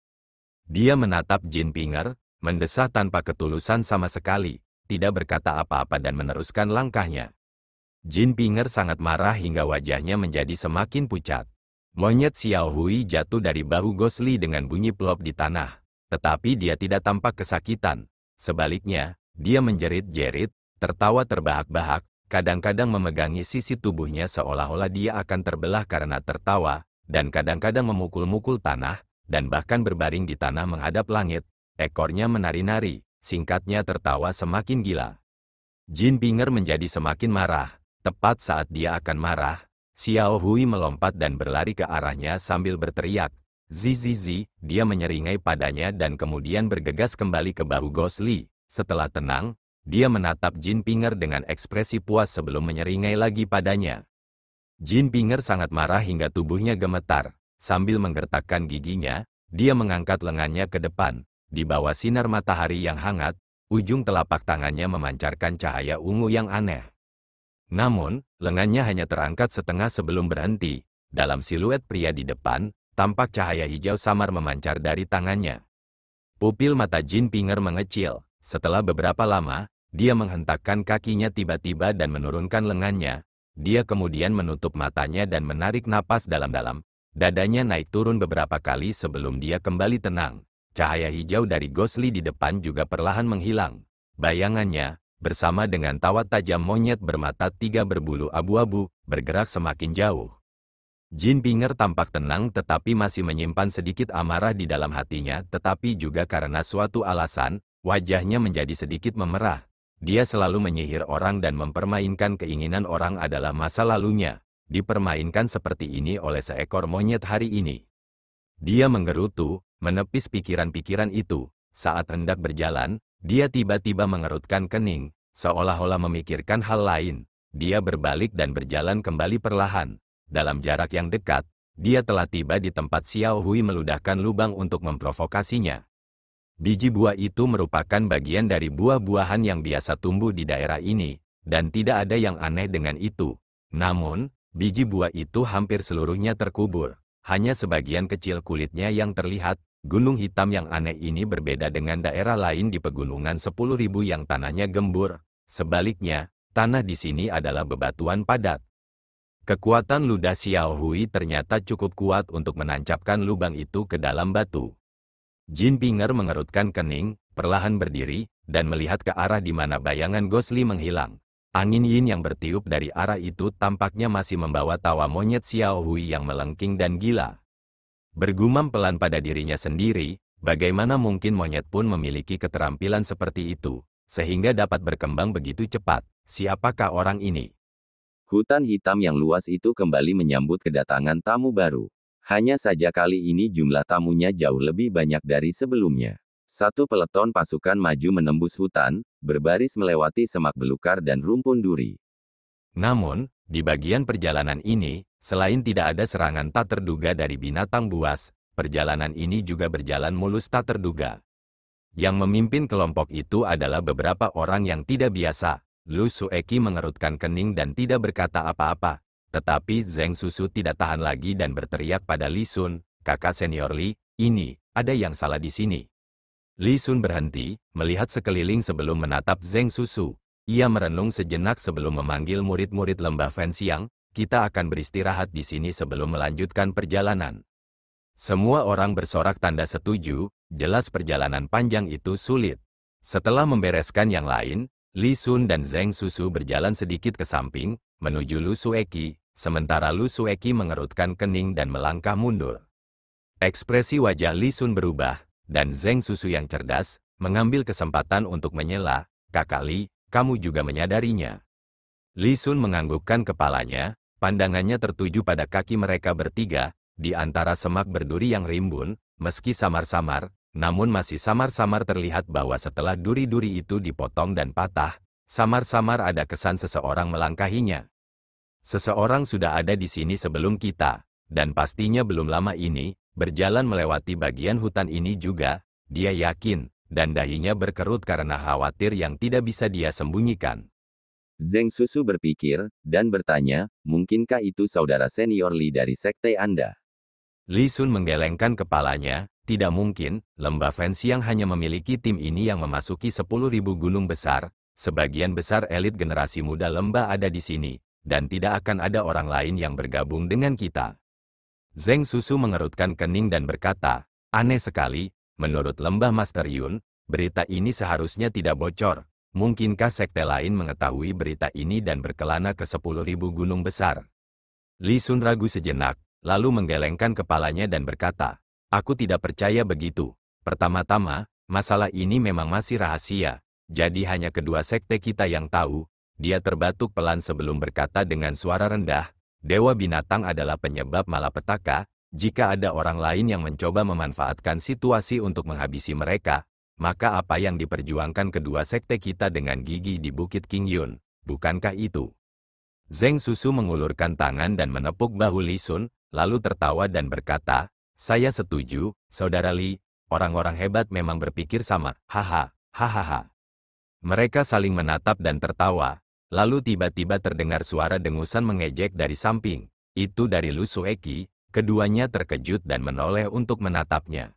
[SPEAKER 2] Dia menatap Jin Pinger, mendesah tanpa ketulusan sama sekali, tidak berkata apa-apa dan meneruskan langkahnya. Jin Pinger sangat marah hingga wajahnya menjadi semakin pucat. Monyet Xiao Hui jatuh dari bahu Ghost Lee dengan bunyi plop di tanah. Tetapi dia tidak tampak kesakitan. Sebaliknya, dia menjerit-jerit, tertawa terbahak-bahak, kadang-kadang memegangi sisi tubuhnya seolah-olah dia akan terbelah karena tertawa, dan kadang-kadang memukul-mukul tanah, dan bahkan berbaring di tanah menghadap langit. Ekornya menari-nari, singkatnya tertawa semakin gila. Jin Pinger menjadi semakin marah. Tepat saat dia akan marah, Xiao Hui melompat dan berlari ke arahnya sambil berteriak, "Zizizi!" Dia menyeringai padanya dan kemudian bergegas kembali ke bahu Ghost Lee. Setelah tenang, dia menatap Jin Pinger dengan ekspresi puas sebelum menyeringai lagi padanya. Jin Pinger sangat marah hingga tubuhnya gemetar. Sambil menggertakkan giginya, dia mengangkat lengannya ke depan. Di bawah sinar matahari yang hangat, ujung telapak tangannya memancarkan cahaya ungu yang aneh. Namun, lengannya hanya terangkat setengah sebelum berhenti. Dalam siluet pria di depan, tampak cahaya hijau samar memancar dari tangannya. Pupil mata Jin Pinger mengecil. Setelah beberapa lama, dia menghentakkan kakinya tiba-tiba dan menurunkan lengannya. Dia kemudian menutup matanya dan menarik napas dalam-dalam. Dadanya naik turun beberapa kali sebelum dia kembali tenang. Cahaya hijau dari Ghost Lee di depan juga perlahan menghilang. Bayangannya, bersama dengan tawa tajam monyet bermata tiga berbulu abu-abu, bergerak semakin jauh. Jin Pinger tampak tenang tetapi masih menyimpan sedikit amarah di dalam hatinya, tetapi juga karena suatu alasan, wajahnya menjadi sedikit memerah. Dia selalu menyihir orang dan mempermainkan keinginan orang adalah masa lalunya. Dipermainkan seperti ini oleh seekor monyet hari ini. Dia menggerutu, menepis pikiran-pikiran itu. Saat hendak berjalan, dia tiba-tiba mengerutkan kening, seolah-olah memikirkan hal lain. Dia berbalik dan berjalan kembali perlahan. Dalam jarak yang dekat, dia telah tiba di tempat Xiao Hui meludahkan lubang untuk memprovokasinya. Biji buah itu merupakan bagian dari buah-buahan yang biasa tumbuh di daerah ini, dan tidak ada yang aneh dengan itu. Namun, biji buah itu hampir seluruhnya terkubur. Hanya sebagian kecil kulitnya yang terlihat. Gunung hitam yang aneh ini berbeda dengan daerah lain di pegunungan 10.000 yang tanahnya gembur. Sebaliknya, tanah di sini adalah bebatuan padat. Kekuatan ludah Xiao Hui ternyata cukup kuat untuk menancapkan lubang itu ke dalam batu. Jin Pinger mengerutkan kening, perlahan berdiri, dan melihat ke arah di mana bayangan Gosli menghilang. Angin yin yang bertiup dari arah itu tampaknya masih membawa tawa monyet Xiao Hui yang melengking dan gila. Bergumam pelan pada dirinya sendiri, bagaimana mungkin monyet pun memiliki keterampilan seperti itu, sehingga dapat berkembang begitu cepat. Siapakah orang ini?
[SPEAKER 1] Hutan hitam yang luas itu kembali menyambut kedatangan tamu baru. Hanya saja kali ini jumlah tamunya jauh lebih banyak dari sebelumnya. Satu peleton pasukan maju menembus hutan, berbaris melewati semak belukar dan rumpun duri.
[SPEAKER 2] Namun, di bagian perjalanan ini, selain tidak ada serangan tak terduga dari binatang buas, perjalanan ini juga berjalan mulus tak terduga. Yang memimpin kelompok itu adalah beberapa orang yang tidak biasa. Lu Sueki mengerutkan kening dan tidak berkata apa-apa. Tetapi Zheng Susu tidak tahan lagi dan berteriak pada Li Sun, kakak senior Li, ini, ada yang salah di sini. Li Sun berhenti, melihat sekeliling sebelum menatap Zheng Susu. Ia merenung sejenak sebelum memanggil murid-murid lembah Fenxiang, kita akan beristirahat di sini sebelum melanjutkan perjalanan. Semua orang bersorak tanda setuju, jelas perjalanan panjang itu sulit. Setelah membereskan yang lain, Li Sun dan Zheng Susu berjalan sedikit ke samping, menuju Lu Sueki, sementara Lu Sueki mengerutkan kening dan melangkah mundur. Ekspresi wajah Li Sun berubah, dan Zheng Susu yang cerdas, mengambil kesempatan untuk menyela, kakak Li, kamu juga menyadarinya. Li Sun menganggukkan kepalanya, pandangannya tertuju pada kaki mereka bertiga, di antara semak berduri yang rimbun, meski samar-samar, namun masih samar-samar terlihat bahwa setelah duri-duri itu dipotong dan patah, samar-samar ada kesan seseorang melangkahinya. Seseorang sudah ada di sini sebelum kita, dan pastinya belum lama ini, berjalan melewati bagian hutan ini juga, dia yakin, dan dahinya berkerut karena khawatir yang tidak bisa dia sembunyikan.
[SPEAKER 1] Zheng Susu berpikir, dan bertanya, mungkinkah itu saudara senior Li dari sekte Anda?
[SPEAKER 2] Li Sun menggelengkan kepalanya, tidak mungkin, lembah Fenxiang hanya memiliki tim ini yang memasuki 10.000 gunung besar, sebagian besar elit generasi muda lembah ada di sini, dan tidak akan ada orang lain yang bergabung dengan kita. Zheng Susu mengerutkan kening dan berkata, aneh sekali, menurut lembah Master Yun, berita ini seharusnya tidak bocor. Mungkinkah sekte lain mengetahui berita ini dan berkelana ke 10.000 gunung besar? Li Sun ragu sejenak, lalu menggelengkan kepalanya dan berkata, aku tidak percaya begitu. Pertama-tama, masalah ini memang masih rahasia, jadi hanya kedua sekte kita yang tahu. Dia terbatuk pelan sebelum berkata dengan suara rendah, Dewa Binatang adalah penyebab malapetaka. Jika ada orang lain yang mencoba memanfaatkan situasi untuk menghabisi mereka, maka apa yang diperjuangkan kedua sekte kita dengan gigi di Bukit King Yun, bukankah itu? Zheng Susu mengulurkan tangan dan menepuk bahu Li Sun, lalu tertawa dan berkata, saya setuju, saudara Li, orang-orang hebat memang berpikir sama, haha, hahaha. Mereka saling menatap dan tertawa, lalu tiba-tiba terdengar suara dengusan mengejek dari samping, itu dari Lu Sueki, keduanya terkejut dan menoleh untuk menatapnya.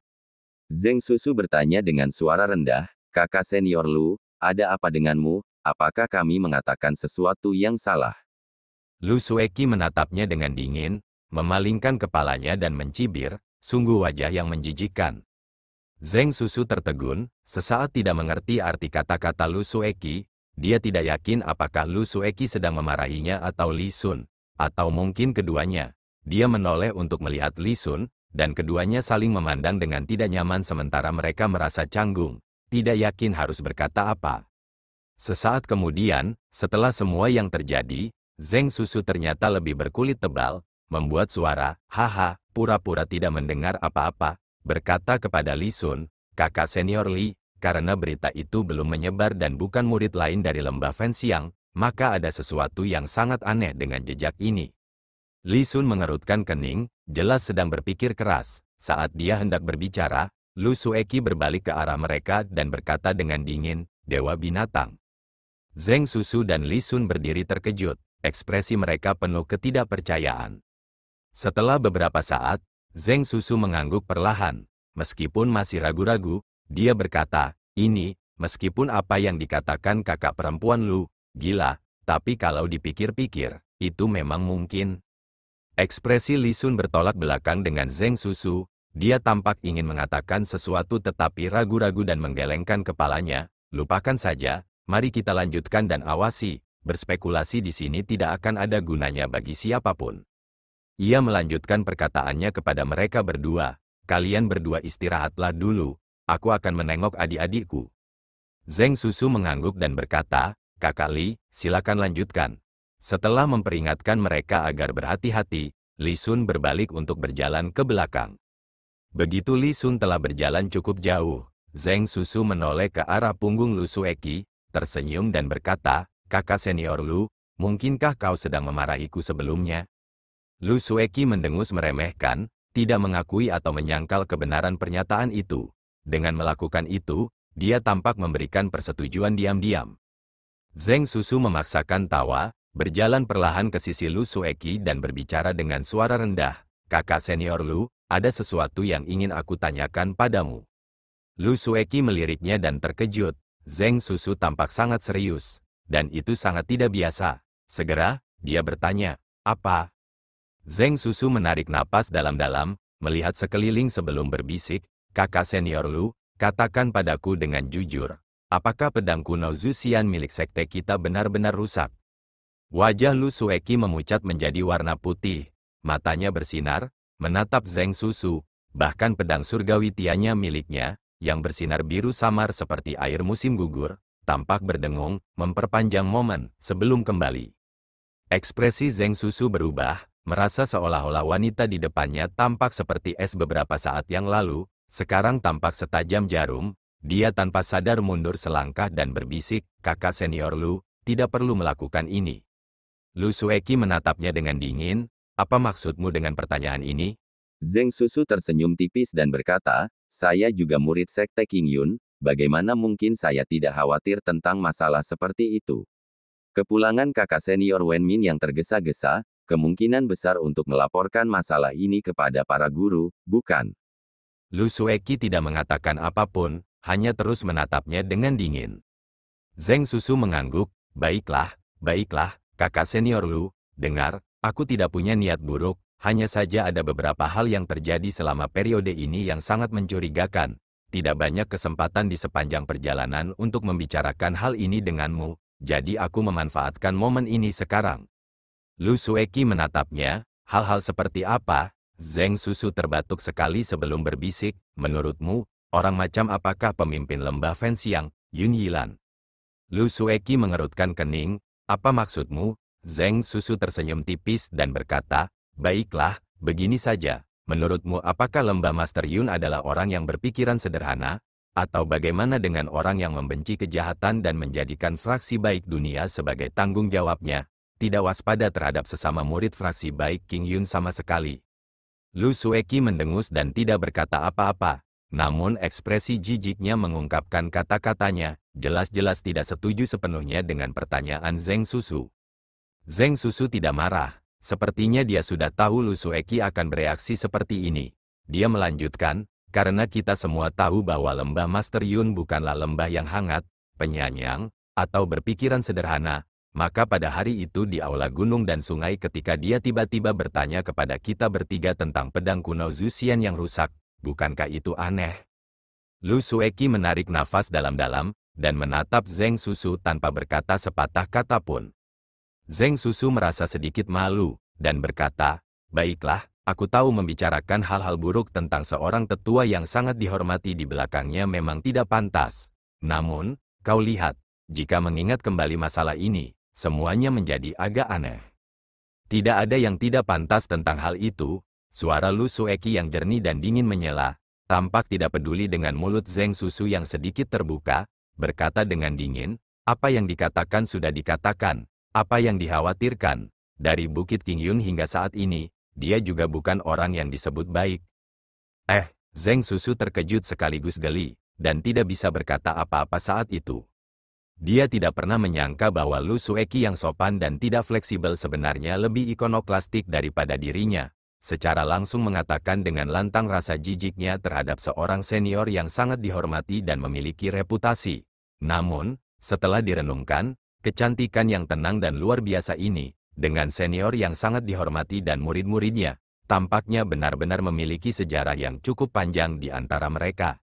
[SPEAKER 1] Zheng Susu bertanya dengan suara rendah, kakak senior Lu, ada apa denganmu, apakah kami mengatakan sesuatu yang salah?
[SPEAKER 2] Lu Sueki menatapnya dengan dingin, memalingkan kepalanya dan mencibir, sungguh wajah yang menjijikkan. Zheng Susu tertegun, sesaat tidak mengerti arti kata-kata Lu Sueki, dia tidak yakin apakah Lu Sueki sedang memarahinya atau Li Sun, atau mungkin keduanya. Dia menoleh untuk melihat Li Sun, dan keduanya saling memandang dengan tidak nyaman sementara mereka merasa canggung, tidak yakin harus berkata apa. Sesaat kemudian, setelah semua yang terjadi, Zheng Susu ternyata lebih berkulit tebal, membuat suara, haha, pura-pura tidak mendengar apa-apa, berkata kepada Li Sun, kakak senior Li, karena berita itu belum menyebar dan bukan murid lain dari lembah Fenxiang, maka ada sesuatu yang sangat aneh dengan jejak ini. Li Sun mengerutkan kening, jelas sedang berpikir keras. Saat dia hendak berbicara, Lu Sueki berbalik ke arah mereka dan berkata dengan dingin, Dewa Binatang. Zheng Susu dan Li Sun berdiri terkejut, ekspresi mereka penuh ketidakpercayaan. Setelah beberapa saat, Zheng Susu mengangguk perlahan, meskipun masih ragu-ragu, dia berkata, ini, meskipun apa yang dikatakan kakak perempuan Lu, gila, tapi kalau dipikir-pikir, itu memang mungkin. Ekspresi Li Sun bertolak belakang dengan Zheng Susu, dia tampak ingin mengatakan sesuatu tetapi ragu-ragu dan menggelengkan kepalanya, lupakan saja, mari kita lanjutkan dan awasi, berspekulasi di sini tidak akan ada gunanya bagi siapapun. Ia melanjutkan perkataannya kepada mereka berdua, kalian berdua istirahatlah dulu, aku akan menengok adik-adikku. Zheng Susu mengangguk dan berkata, kakak Li, silakan lanjutkan. Setelah memperingatkan mereka agar berhati-hati, Li Sun berbalik untuk berjalan ke belakang. Begitu Li Sun telah berjalan cukup jauh, Zheng Susu menoleh ke arah punggung Lu Sueki, tersenyum dan berkata, kakak senior Lu, mungkinkah kau sedang memarahiku sebelumnya? Lu Sueki mendengus meremehkan, tidak mengakui atau menyangkal kebenaran pernyataan itu. Dengan melakukan itu, dia tampak memberikan persetujuan diam-diam. Zheng Susu memaksakan tawa, berjalan perlahan ke sisi Lu Sueki dan berbicara dengan suara rendah, kakak senior Lu, ada sesuatu yang ingin aku tanyakan padamu. Lu Sueki meliriknya dan terkejut, Zheng Susu tampak sangat serius, dan itu sangat tidak biasa. Segera, dia bertanya, apa? Zheng Susu menarik napas dalam-dalam, melihat sekeliling sebelum berbisik, kakak senior Lu, katakan padaku dengan jujur, apakah pedang kuno Zuxian milik sekte kita benar-benar rusak? Wajah Lu Sueki memucat menjadi warna putih, matanya bersinar, menatap Zheng Susu, bahkan pedang surgawi tianya miliknya, yang bersinar biru samar seperti air musim gugur, tampak berdengung, memperpanjang momen sebelum kembali. Ekspresi Zheng Susu berubah, merasa seolah-olah wanita di depannya tampak seperti es beberapa saat yang lalu, sekarang tampak setajam jarum, dia tanpa sadar mundur selangkah dan berbisik, kakak senior Lu, tidak perlu melakukan ini. Lu Sueki menatapnya dengan dingin, apa maksudmu dengan pertanyaan ini?
[SPEAKER 1] Zheng Susu tersenyum tipis dan berkata, saya juga murid sekte King Yun, bagaimana mungkin saya tidak khawatir tentang masalah seperti itu? Kepulangan kakak senior Wen Min yang tergesa-gesa, kemungkinan besar untuk melaporkan masalah ini kepada para guru, bukan?
[SPEAKER 2] Lu Sueki tidak mengatakan apapun, hanya terus menatapnya dengan dingin. Zheng Susu mengangguk, baiklah, kakak senior Lu, dengar, aku tidak punya niat buruk, hanya saja ada beberapa hal yang terjadi selama periode ini yang sangat mencurigakan. Tidak banyak kesempatan di sepanjang perjalanan untuk membicarakan hal ini denganmu, jadi aku memanfaatkan momen ini sekarang. Lu Sueki menatapnya, hal-hal seperti apa? Zheng Susu terbatuk sekali sebelum berbisik, menurutmu, orang macam apakah pemimpin lembah Fenxiang, Yun Yilan? Lu Sueki mengerutkan kening, apa maksudmu? Zheng Susu tersenyum tipis dan berkata, baiklah, begini saja, menurutmu apakah lembah Master Yun adalah orang yang berpikiran sederhana? Atau bagaimana dengan orang yang membenci kejahatan dan menjadikan fraksi baik dunia sebagai tanggung jawabnya? Tidak waspada terhadap sesama murid fraksi baik King Yun sama sekali. Lu Sueki mendengus dan tidak berkata apa-apa, namun ekspresi jijiknya mengungkapkan kata-katanya, jelas-jelas tidak setuju sepenuhnya dengan pertanyaan Zheng Susu. Zheng Susu tidak marah, sepertinya dia sudah tahu Lu Sueki akan bereaksi seperti ini. Dia melanjutkan, karena kita semua tahu bahwa lembah Master Yun bukanlah lembah yang hangat, penyayang, atau berpikiran sederhana, maka pada hari itu di aula gunung dan sungai ketika dia tiba-tiba bertanya kepada kita bertiga tentang pedang kuno Zuxian yang rusak, bukankah itu aneh? Lu Sueki menarik nafas dalam-dalam, dan menatap Zheng Susu tanpa berkata sepatah kata pun. Zheng Susu merasa sedikit malu, dan berkata, baiklah, aku tahu membicarakan hal-hal buruk tentang seorang tetua yang sangat dihormati di belakangnya memang tidak pantas. Namun, kau lihat, jika mengingat kembali masalah ini, semuanya menjadi agak aneh. Tidak ada yang tidak pantas tentang hal itu, suara Lu Sueki yang jernih dan dingin menyela, tampak tidak peduli dengan mulut Zheng Susu yang sedikit terbuka, berkata dengan dingin, apa yang dikatakan sudah dikatakan, apa yang dikhawatirkan, dari Bukit King Yun hingga saat ini, dia juga bukan orang yang disebut baik. Zheng Susu terkejut sekaligus geli, dan tidak bisa berkata apa-apa saat itu. Dia tidak pernah menyangka bahwa Lu Sueki yang sopan dan tidak fleksibel sebenarnya lebih ikonoklastik daripada dirinya. secara langsung mengatakan dengan lantang rasa jijiknya terhadap seorang senior yang sangat dihormati dan memiliki reputasi. Namun, setelah direnungkan, kecantikan yang tenang dan luar biasa ini, dengan senior yang sangat dihormati dan murid-muridnya, tampaknya benar-benar memiliki sejarah yang cukup panjang di antara mereka.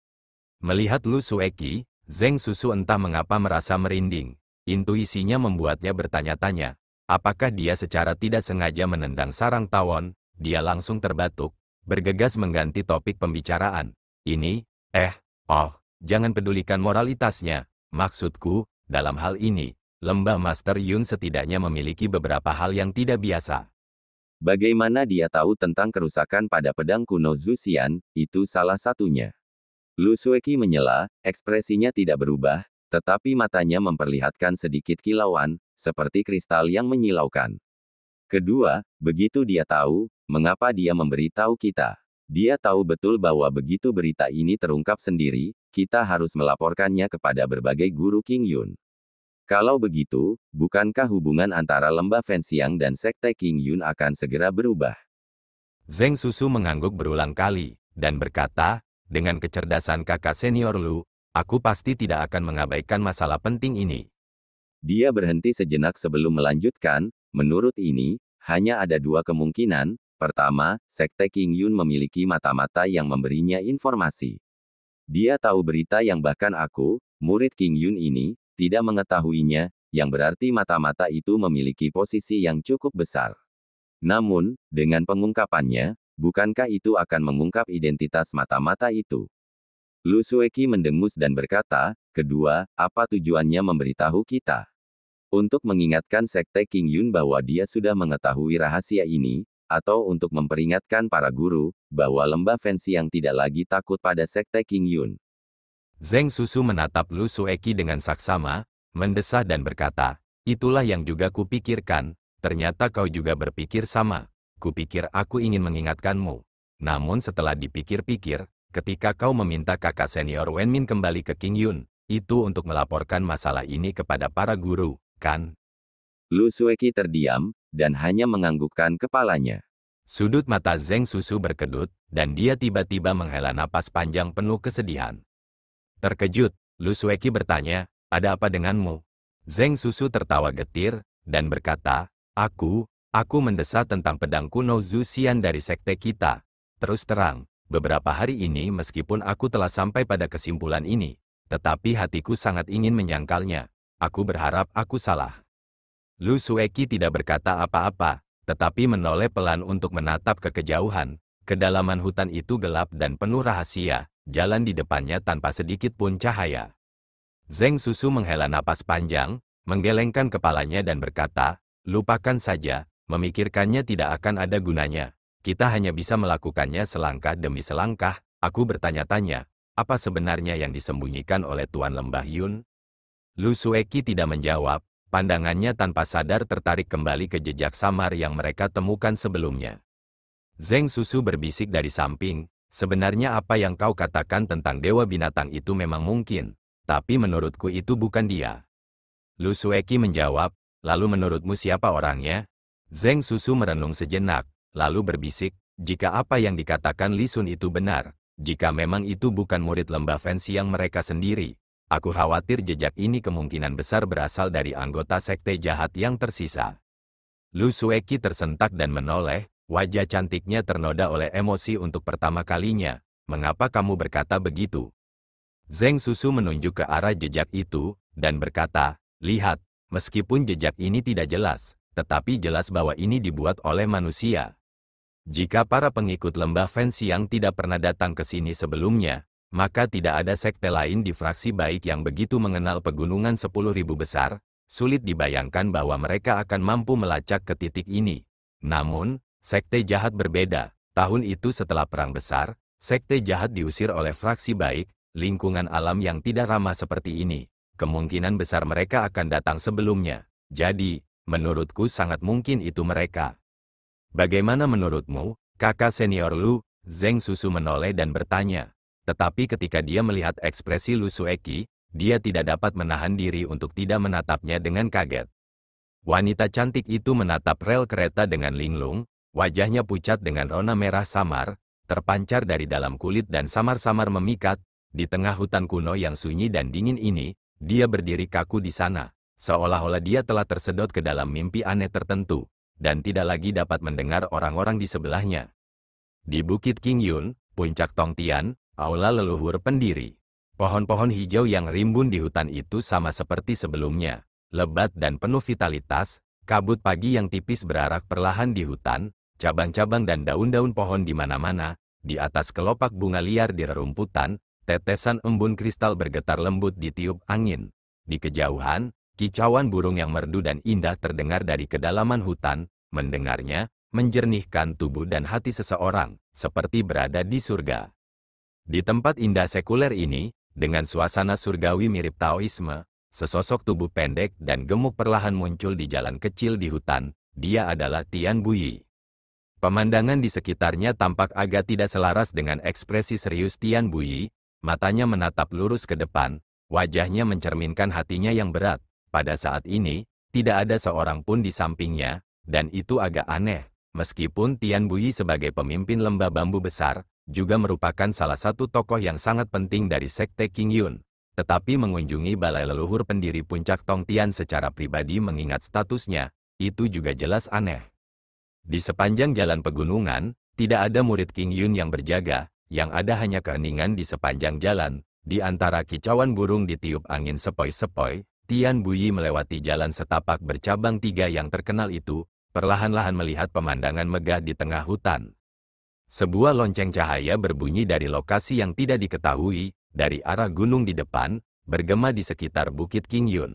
[SPEAKER 2] Melihat Lu Sueki, Zheng Susu entah mengapa merasa merinding. Intuisinya membuatnya bertanya-tanya, apakah dia secara tidak sengaja menendang sarang tawon. Dia langsung terbatuk, bergegas mengganti topik pembicaraan. Jangan pedulikan moralitasnya. Maksudku, dalam hal ini, lembah Master Yun setidaknya memiliki beberapa hal yang tidak biasa.
[SPEAKER 1] Bagaimana dia tahu tentang kerusakan pada pedang kuno Zuxian, itu salah satunya. Lu Sueki menyela, ekspresinya tidak berubah, tetapi matanya memperlihatkan sedikit kilauan, seperti kristal yang menyilaukan. Kedua, begitu dia tahu, mengapa dia memberitahu kita. Dia tahu betul bahwa begitu berita ini terungkap sendiri, kita harus melaporkannya kepada berbagai guru King Yun. Kalau begitu, bukankah hubungan antara lembah Fenxiang dan sekte King Yun akan segera berubah?
[SPEAKER 2] Zheng Susu mengangguk berulang kali, dan berkata, dengan kecerdasan kakak senior Lu, aku pasti tidak akan mengabaikan masalah penting ini.
[SPEAKER 1] Dia berhenti sejenak sebelum melanjutkan, menurut ini, hanya ada dua kemungkinan. Pertama, sekte King Yun memiliki mata-mata yang memberinya informasi. Dia tahu berita yang bahkan aku, murid King Yun ini, tidak mengetahuinya, yang berarti mata-mata itu memiliki posisi yang cukup besar. Namun, dengan pengungkapannya, bukankah itu akan mengungkap identitas mata-mata itu? Lu Sueki mendengus dan berkata, kedua, apa tujuannya memberitahu kita? Untuk mengingatkan sekte King Yun bahwa dia sudah mengetahui rahasia ini, atau untuk memperingatkan para guru, bahwa lembah Fenxiang tidak lagi takut pada sekte King Yun.
[SPEAKER 2] Zheng Susu menatap Lu Sueki dengan saksama, mendesah dan berkata, itulah yang juga kupikirkan, ternyata kau juga berpikir sama. Kupikir aku ingin mengingatkanmu. Namun setelah dipikir-pikir, ketika kau meminta kakak senior Wenmin kembali ke King Yun, itu untuk melaporkan masalah ini kepada para guru, kan?
[SPEAKER 1] Lu Sueki terdiam, dan hanya menganggukkan kepalanya.
[SPEAKER 2] Sudut mata Zheng Susu berkedut, dan dia tiba-tiba menghela napas panjang penuh kesedihan. Terkejut, Lu Sueki bertanya, ada apa denganmu? Zheng Susu tertawa getir, dan berkata, Aku mendesah tentang pedang kuno Zuxian dari sekte kita. Terus terang, beberapa hari ini meskipun aku telah sampai pada kesimpulan ini, tetapi hatiku sangat ingin menyangkalnya. Aku berharap aku salah. Lu Sueki tidak berkata apa-apa, tetapi menoleh pelan untuk menatap ke kejauhan. Kedalaman hutan itu gelap dan penuh rahasia, jalan di depannya tanpa sedikit pun cahaya. Zheng Susu menghela napas panjang, menggelengkan kepalanya dan berkata, lupakan saja. Memikirkannya tidak akan ada gunanya. Kita hanya bisa melakukannya selangkah demi selangkah. Aku bertanya-tanya, apa sebenarnya yang disembunyikan oleh Tuan Lembah Yun? Lu Sueki tidak menjawab, pandangannya tanpa sadar tertarik kembali ke jejak samar yang mereka temukan sebelumnya. Zheng Susu berbisik dari samping, sebenarnya apa yang kau katakan tentang Dewa Binatang itu memang mungkin, tapi menurutku itu bukan dia. Lu Sueki menjawab, lalu menurutmu siapa orangnya? Zheng Susu merenung sejenak, lalu berbisik, jika apa yang dikatakan Li Sun itu benar, jika memang itu bukan murid lembah Fenxiang mereka sendiri, aku khawatir jejak ini kemungkinan besar berasal dari anggota sekte jahat yang tersisa. Lu Sueki tersentak dan menoleh, wajah cantiknya ternoda oleh emosi untuk pertama kalinya. Mengapa kamu berkata begitu? Zheng Susu menunjuk ke arah jejak itu, dan berkata, lihat, meskipun jejak ini tidak jelas, tetapi jelas bahwa ini dibuat oleh manusia. Jika para pengikut lembah Fenxiang tidak pernah datang ke sini sebelumnya, maka tidak ada sekte lain di fraksi baik yang begitu mengenal pegunungan 10.000 besar, sulit dibayangkan bahwa mereka akan mampu melacak ke titik ini. Namun, sekte jahat berbeda. Tahun itu setelah Perang Besar, sekte jahat diusir oleh fraksi baik, lingkungan alam yang tidak ramah seperti ini. Kemungkinan besar mereka akan datang sebelumnya. Jadi, menurutku sangat mungkin itu mereka. Bagaimana menurutmu, kakak senior Lu? Zheng Susu menoleh dan bertanya. Tetapi ketika dia melihat ekspresi Lu Sueki, dia tidak dapat menahan diri untuk tidak menatapnya dengan kaget. Wanita cantik itu menatap rel kereta dengan linglung, Wajahnya pucat dengan rona merah samar, terpancar dari dalam kulit dan samar-samar memikat. Di tengah hutan kuno yang sunyi dan dingin ini, dia berdiri kaku di sana, seolah-olah dia telah tersedot ke dalam mimpi aneh tertentu, dan tidak lagi dapat mendengar orang-orang di sebelahnya. Di Bukit King Yun, puncak Tongtian, aula leluhur pendiri. Pohon-pohon hijau yang rimbun di hutan itu sama seperti sebelumnya, lebat dan penuh vitalitas. Kabut pagi yang tipis berarak perlahan di hutan, cabang-cabang dan daun-daun pohon di mana-mana. Di atas kelopak bunga liar di rerumputan, tetesan embun kristal bergetar lembut ditiup angin. Di kejauhan, kicauan burung yang merdu dan indah terdengar dari kedalaman hutan. Mendengarnya menjernihkan tubuh dan hati seseorang, seperti berada di surga. Di tempat indah sekuler ini, dengan suasana surgawi mirip Taoisme, sesosok tubuh pendek dan gemuk perlahan muncul di jalan kecil di hutan. Dia adalah Tian Buyi. Pemandangan di sekitarnya tampak agak tidak selaras dengan ekspresi serius Tian Buyi. Matanya menatap lurus ke depan, wajahnya mencerminkan hatinya yang berat. Pada saat ini, tidak ada seorang pun di sampingnya, dan itu agak aneh. Meskipun Tian Buyi sebagai pemimpin lembah bambu besar, juga merupakan salah satu tokoh yang sangat penting dari Sekte King Yun. Tetapi mengunjungi balai leluhur pendiri puncak Tongtian secara pribadi mengingat statusnya, itu juga jelas aneh. Di sepanjang jalan pegunungan, tidak ada murid King Yun yang berjaga, yang ada hanya keheningan di sepanjang jalan. Di antara kicauan burung ditiup angin sepoi-sepoi, Tian Buyi melewati jalan setapak bercabang 3 yang terkenal itu, perlahan-lahan melihat pemandangan megah di tengah hutan. Sebuah lonceng cahaya berbunyi dari lokasi yang tidak diketahui, dari arah gunung di depan, bergema di sekitar Bukit King Yun.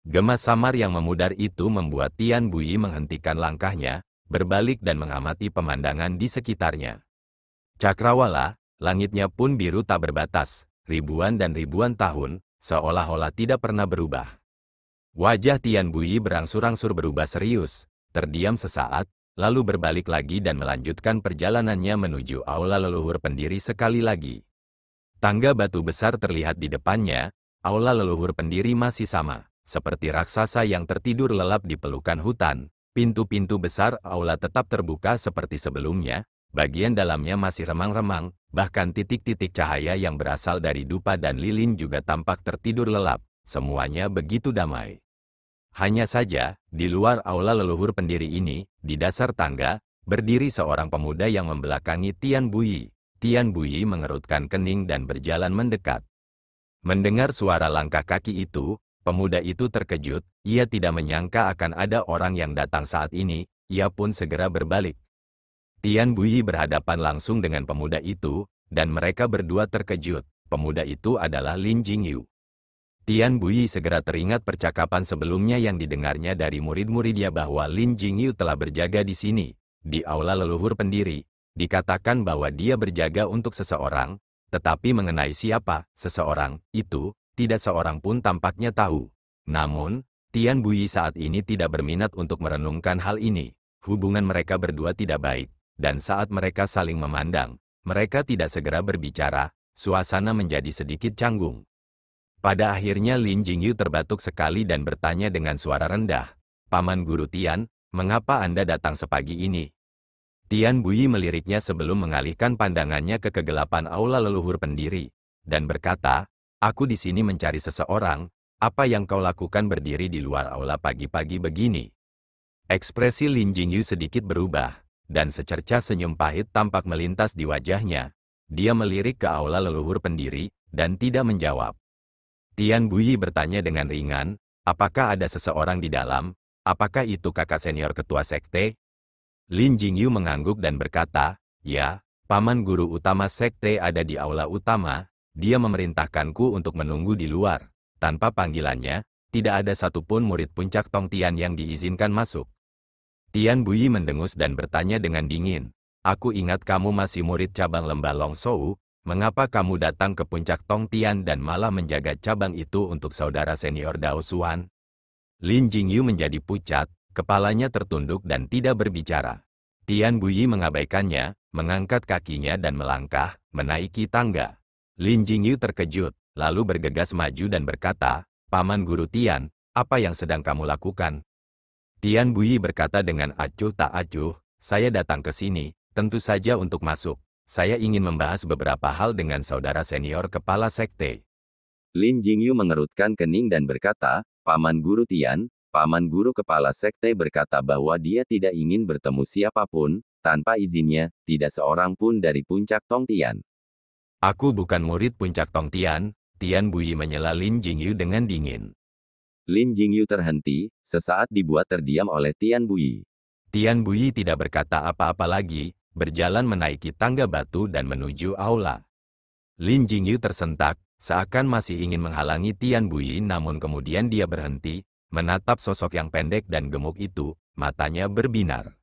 [SPEAKER 2] Gema samar yang memudar itu membuat Tian Buyi menghentikan langkahnya, berbalik dan mengamati pemandangan di sekitarnya. Cakrawala, langitnya pun biru tak berbatas, ribuan dan ribuan tahun, seolah-olah tidak pernah berubah. Wajah Tian Buyi berangsur-angsur berubah serius, terdiam sesaat, lalu berbalik lagi dan melanjutkan perjalanannya menuju aula leluhur pendiri sekali lagi. Tangga batu besar terlihat di depannya, aula leluhur pendiri masih sama, seperti raksasa yang tertidur lelap di pelukan hutan. Pintu-pintu besar aula tetap terbuka seperti sebelumnya, bagian dalamnya masih remang-remang, bahkan titik-titik cahaya yang berasal dari dupa dan lilin juga tampak tertidur lelap, semuanya begitu damai. Hanya saja, di luar aula leluhur pendiri ini, di dasar tangga, berdiri seorang pemuda yang membelakangi Tian Buyi. Tian Buyi mengerutkan kening dan berjalan mendekat. Mendengar suara langkah kaki itu, pemuda itu terkejut. Ia tidak menyangka akan ada orang yang datang saat ini. Ia pun segera berbalik. Tian Buyi berhadapan langsung dengan pemuda itu, dan mereka berdua terkejut. Pemuda itu adalah Lin Jingyu. Tian Buyi segera teringat percakapan sebelumnya yang didengarnya dari murid-muridnya bahwa Lin Jingyu telah berjaga di sini, di aula leluhur pendiri. Dikatakan bahwa dia berjaga untuk seseorang, tetapi mengenai siapa seseorang itu, tidak seorang pun tampaknya tahu. Namun, Tian Buyi saat ini tidak berminat untuk merenungkan hal ini. Hubungan mereka berdua tidak baik, dan saat mereka saling memandang, mereka tidak segera berbicara, suasana menjadi sedikit canggung. Pada akhirnya Lin Jingyu terbatuk sekali dan bertanya dengan suara rendah, "Paman Guru Tian, mengapa Anda datang sepagi ini?" Tian Buyi meliriknya sebelum mengalihkan pandangannya ke kegelapan aula leluhur pendiri, dan berkata, "Aku di sini mencari seseorang. Apa yang kau lakukan berdiri di luar aula pagi-pagi begini?" Ekspresi Lin Jingyu sedikit berubah, dan secercah senyum pahit tampak melintas di wajahnya. Dia melirik ke aula leluhur pendiri, dan tidak menjawab. Tian Buyi bertanya dengan ringan, "Apakah ada seseorang di dalam? Apakah itu kakak senior ketua sekte?" Lin Jingyu mengangguk dan berkata, "Ya, paman guru utama sekte ada di aula utama. Dia memerintahkanku untuk menunggu di luar. Tanpa panggilannya, tidak ada satupun murid puncak Tongtian yang diizinkan masuk." Tian Buyi mendengus dan bertanya dengan dingin, "Aku ingat kamu masih murid cabang lembah Longsou. Mengapa kamu datang ke puncak Tongtian dan malah menjaga cabang itu untuk saudara senior Dao Xuan?" Lin Jingyu menjadi pucat, kepalanya tertunduk dan tidak berbicara. Tian Buyi mengabaikannya, mengangkat kakinya dan melangkah, menaiki tangga. Lin Jingyu terkejut, lalu bergegas maju dan berkata, "Paman Guru Tian, apa yang sedang kamu lakukan?" Tian Buyi berkata dengan acuh tak acuh, Saya datang ke sini, tentu saja untuk masuk. Saya ingin membahas beberapa hal dengan saudara senior kepala sekte.
[SPEAKER 1] Lin Jingyu mengerutkan kening dan berkata, Paman Guru Tian, Paman Guru kepala sekte berkata bahwa dia tidak ingin bertemu siapapun, tanpa izinnya, tidak seorang pun dari puncak Tong Tian.
[SPEAKER 2] Aku bukan murid puncak Tong Tian, Tian Buyi menyela Lin Jingyu dengan dingin.
[SPEAKER 1] Lin Jingyu terhenti, sesaat dibuat terdiam oleh Tian Buyi.
[SPEAKER 2] Tian Buyi tidak berkata apa-apa lagi, berjalan menaiki tangga batu dan menuju aula. Lin Jingyu tersentak, seakan masih ingin menghalangi Tian Buyi, namun kemudian dia berhenti, menatap sosok yang pendek dan gemuk itu, matanya berbinar.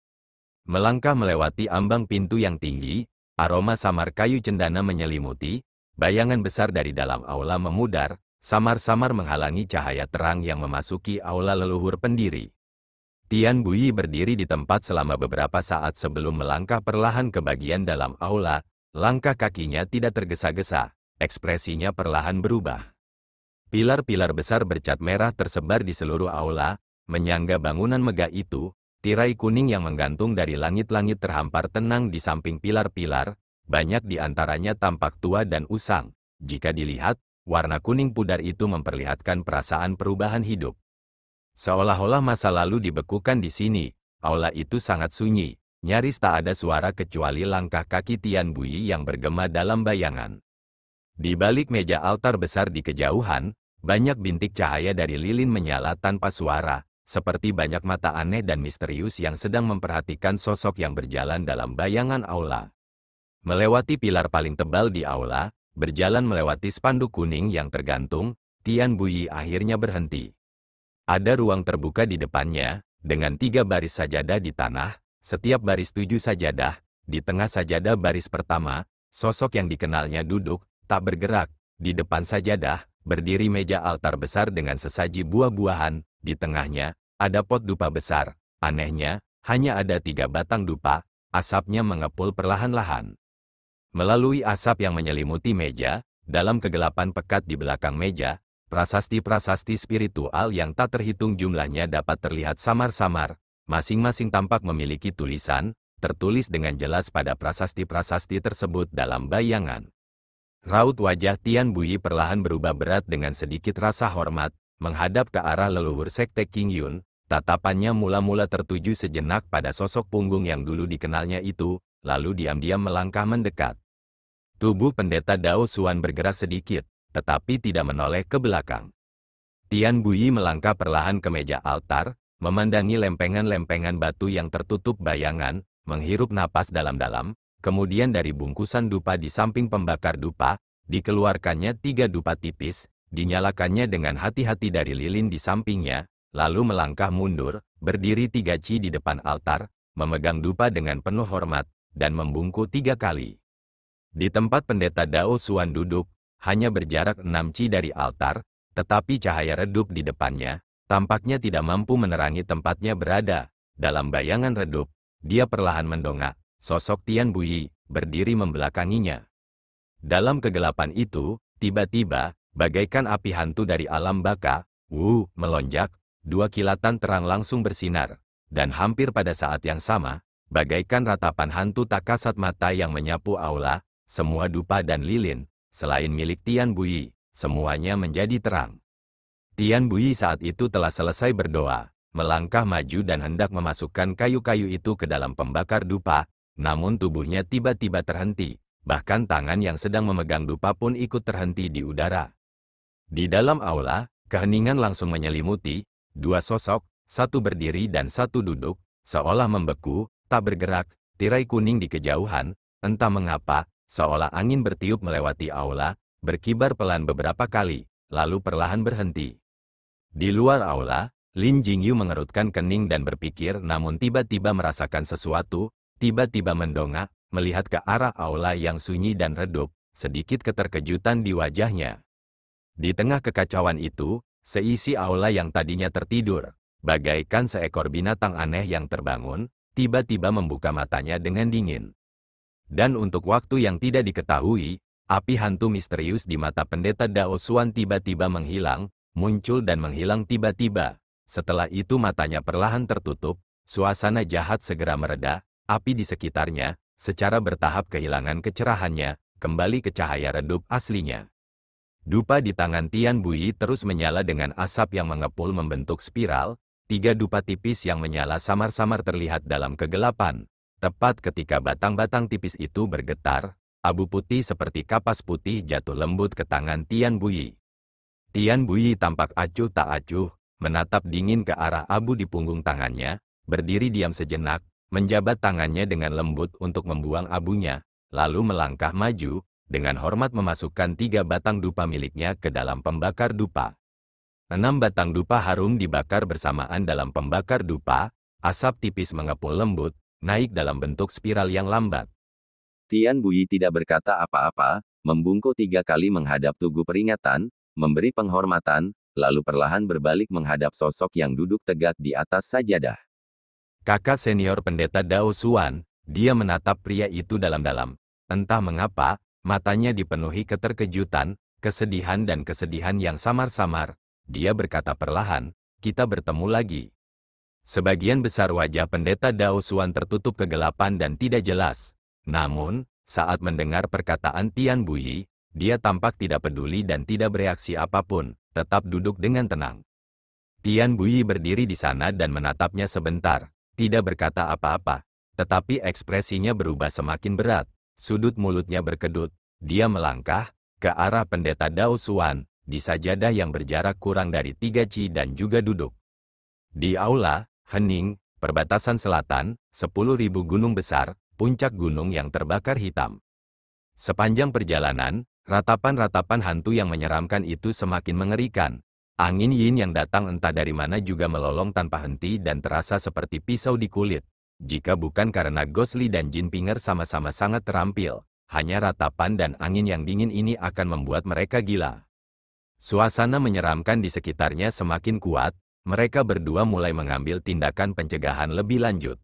[SPEAKER 2] Melangkah melewati ambang pintu yang tinggi, aroma samar kayu cendana menyelimuti, bayangan besar dari dalam aula memudar, samar-samar menghalangi cahaya terang yang memasuki aula leluhur pendiri. Tian Buyi berdiri di tempat selama beberapa saat sebelum melangkah perlahan ke bagian dalam aula, langkah kakinya tidak tergesa-gesa, ekspresinya perlahan berubah. Pilar-pilar besar bercat merah tersebar di seluruh aula, menyangga bangunan megah itu, tirai kuning yang menggantung dari langit-langit terhampar tenang di samping pilar-pilar, banyak di antaranya tampak tua dan usang. Jika dilihat, warna kuning pudar itu memperlihatkan perasaan perubahan hidup. Seolah-olah masa lalu dibekukan di sini, aula itu sangat sunyi, nyaris tak ada suara kecuali langkah kaki Tian Buyi yang bergema dalam bayangan. Di balik meja altar besar di kejauhan, banyak bintik cahaya dari lilin menyala tanpa suara, seperti banyak mata aneh dan misterius yang sedang memperhatikan sosok yang berjalan dalam bayangan aula. Melewati pilar paling tebal di aula, berjalan melewati spanduk kuning yang tergantung, Tian Buyi akhirnya berhenti. Ada ruang terbuka di depannya, dengan 3 baris sajadah di tanah, setiap baris 7 sajadah, di tengah sajadah baris pertama, sosok yang dikenalnya duduk, tak bergerak, di depan sajadah, berdiri meja altar besar dengan sesaji buah-buahan, di tengahnya, ada pot dupa besar, anehnya, hanya ada 3 batang dupa, asapnya mengepul perlahan-lahan. Melalui asap yang menyelimuti meja, dalam kegelapan pekat di belakang meja, prasasti-prasasti spiritual yang tak terhitung jumlahnya dapat terlihat samar-samar, masing-masing tampak memiliki tulisan, tertulis dengan jelas pada prasasti-prasasti tersebut dalam bayangan. Raut wajah Tian Buyi perlahan berubah berat dengan sedikit rasa hormat, menghadap ke arah leluhur sekte King Yun, tatapannya mula-mula tertuju sejenak pada sosok punggung yang dulu dikenalnya itu, lalu diam-diam melangkah mendekat. Tubuh pendeta Dao Xuan bergerak sedikit, tetapi tidak menoleh ke belakang. Tian Buyi melangkah perlahan ke meja altar, memandangi lempengan-lempengan batu yang tertutup bayangan, menghirup napas dalam-dalam, kemudian dari bungkusan dupa di samping pembakar dupa, dikeluarkannya 3 dupa tipis, dinyalakannya dengan hati-hati dari lilin di sampingnya, lalu melangkah mundur, berdiri 3 ci di depan altar, memegang dupa dengan penuh hormat, dan membungkuk 3 kali. Di tempat pendeta Dao Xuan duduk, hanya berjarak 6 ci dari altar, tetapi cahaya redup di depannya, tampaknya tidak mampu menerangi tempatnya berada. Dalam bayangan redup, dia perlahan mendongak, sosok Tian Buyi, berdiri membelakanginya. Dalam kegelapan itu, tiba-tiba, bagaikan api hantu dari alam baka, melonjak, 2 kilatan terang langsung bersinar, dan hampir pada saat yang sama, bagaikan ratapan hantu tak kasat mata yang menyapu aula, semua dupa dan lilin, selain milik Tian Buyi, semuanya menjadi terang. Tian Buyi saat itu telah selesai berdoa, melangkah maju dan hendak memasukkan kayu-kayu itu ke dalam pembakar dupa, namun tubuhnya tiba-tiba terhenti, bahkan tangan yang sedang memegang dupa pun ikut terhenti di udara. Di dalam aula, keheningan langsung menyelimuti, 2 sosok, satu berdiri dan satu duduk, seolah membeku, tak bergerak, tirai kuning di kejauhan, entah mengapa, seolah angin bertiup melewati aula, berkibar pelan beberapa kali, lalu perlahan berhenti. Di luar aula, Lin Jingyu mengerutkan kening dan berpikir namun tiba-tiba merasakan sesuatu, tiba-tiba mendongak, melihat ke arah aula yang sunyi dan redup, sedikit keterkejutan di wajahnya. Di tengah kekacauan itu, seisi aula yang tadinya tertidur, bagaikan seekor binatang aneh yang terbangun, tiba-tiba membuka matanya dengan dingin. Dan untuk waktu yang tidak diketahui, api hantu misterius di mata pendeta Dao Xuan tiba-tiba menghilang, muncul dan menghilang tiba-tiba. Setelah itu matanya perlahan tertutup, suasana jahat segera mereda, api di sekitarnya, secara bertahap kehilangan kecerahannya, kembali ke cahaya redup aslinya. Dupa di tangan Tian Bui terus menyala dengan asap yang mengepul membentuk spiral, 3 dupa tipis yang menyala samar-samar terlihat dalam kegelapan. Tepat ketika batang-batang tipis itu bergetar, abu putih seperti kapas putih jatuh lembut ke tangan Tian Bui. Tian Bui tampak acuh tak acuh, menatap dingin ke arah abu di punggung tangannya, berdiri diam sejenak, menjabat tangannya dengan lembut untuk membuang abunya, lalu melangkah maju, dengan hormat memasukkan 3 batang dupa miliknya ke dalam pembakar dupa. 6 batang dupa harum dibakar bersamaan dalam pembakar dupa, asap tipis mengepul lembut, naik dalam bentuk spiral yang lambat.
[SPEAKER 1] Tian Bui tidak berkata apa-apa, membungkuk 3 kali menghadap tugu peringatan, memberi penghormatan, lalu perlahan berbalik menghadap sosok yang duduk tegak di atas sajadah.
[SPEAKER 2] Kakak senior pendeta Dao Xuan, dia menatap pria itu dalam-dalam. Entah mengapa, matanya dipenuhi keterkejutan, kesedihan dan kesedihan yang samar-samar. Dia berkata perlahan, "Kita bertemu lagi." Sebagian besar wajah pendeta Dao Xuan tertutup kegelapan dan tidak jelas. Namun, saat mendengar perkataan Tian Bui, dia tampak tidak peduli dan tidak bereaksi apapun, tetap duduk dengan tenang. Tian Bui berdiri di sana dan menatapnya sebentar, tidak berkata apa-apa, tetapi ekspresinya berubah semakin berat, sudut mulutnya berkedut, dia melangkah ke arah pendeta Dao Xuan, di sajadah yang berjarak kurang dari 3 ci dan juga duduk. Di aula, hening, perbatasan selatan, 10.000 gunung besar, puncak gunung yang terbakar hitam. Sepanjang perjalanan, ratapan-ratapan hantu yang menyeramkan itu semakin mengerikan. Angin yin yang datang entah dari mana juga melolong tanpa henti dan terasa seperti pisau di kulit. Jika bukan karena Gosli dan Jin Pinger sama-sama sangat terampil, hanya ratapan dan angin yang dingin ini akan membuat mereka gila. Suasana menyeramkan di sekitarnya semakin kuat, mereka berdua mulai mengambil tindakan pencegahan lebih lanjut.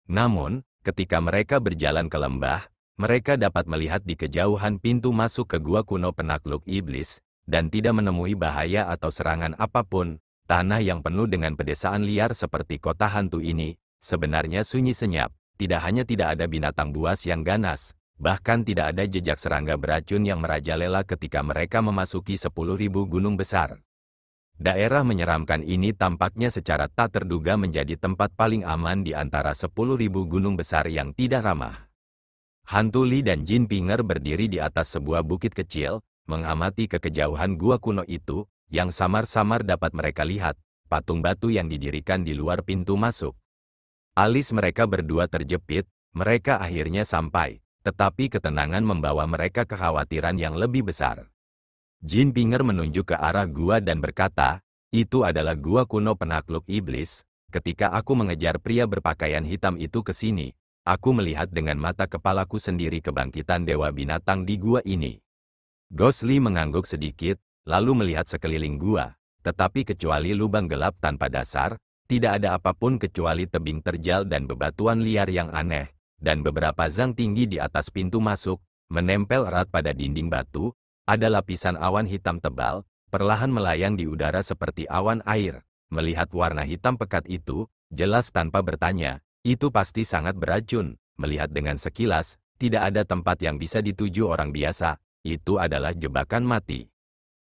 [SPEAKER 2] Namun, ketika mereka berjalan ke lembah, mereka dapat melihat di kejauhan pintu masuk ke gua kuno penakluk iblis, dan tidak menemui bahaya atau serangan apapun. Tanah yang penuh dengan pedesaan liar seperti kota hantu ini, sebenarnya sunyi senyap, tidak hanya tidak ada binatang buas yang ganas, bahkan tidak ada jejak serangga beracun yang merajalela ketika mereka memasuki 10.000 gunung besar. Daerah menyeramkan ini tampaknya secara tak terduga menjadi tempat paling aman di antara 10.000 gunung besar yang tidak ramah. Hantu Li dan Jin Pinger berdiri di atas sebuah bukit kecil, mengamati ke kejauhan gua kuno itu, yang samar-samar dapat mereka lihat, patung batu yang didirikan di luar pintu masuk. Alis mereka berdua terjepit, mereka akhirnya sampai, tetapi ketenangan membawa mereka kekhawatiran yang lebih besar. Jin Pinger menunjuk ke arah gua dan berkata, "Itu adalah gua kuno penakluk iblis. Ketika aku mengejar pria berpakaian hitam itu ke sini, aku melihat dengan mata kepalaku sendiri kebangkitan dewa binatang di gua ini." Gosli mengangguk sedikit, lalu melihat sekeliling gua, tetapi kecuali lubang gelap tanpa dasar, tidak ada apapun kecuali tebing terjal dan bebatuan liar yang aneh, dan beberapa zang tinggi di atas pintu masuk, menempel erat pada dinding batu, ada lapisan awan hitam tebal, perlahan melayang di udara seperti awan air. Melihat warna hitam pekat itu, jelas tanpa bertanya, itu pasti sangat beracun. Melihat dengan sekilas, tidak ada tempat yang bisa dituju orang biasa. Itu adalah jebakan mati.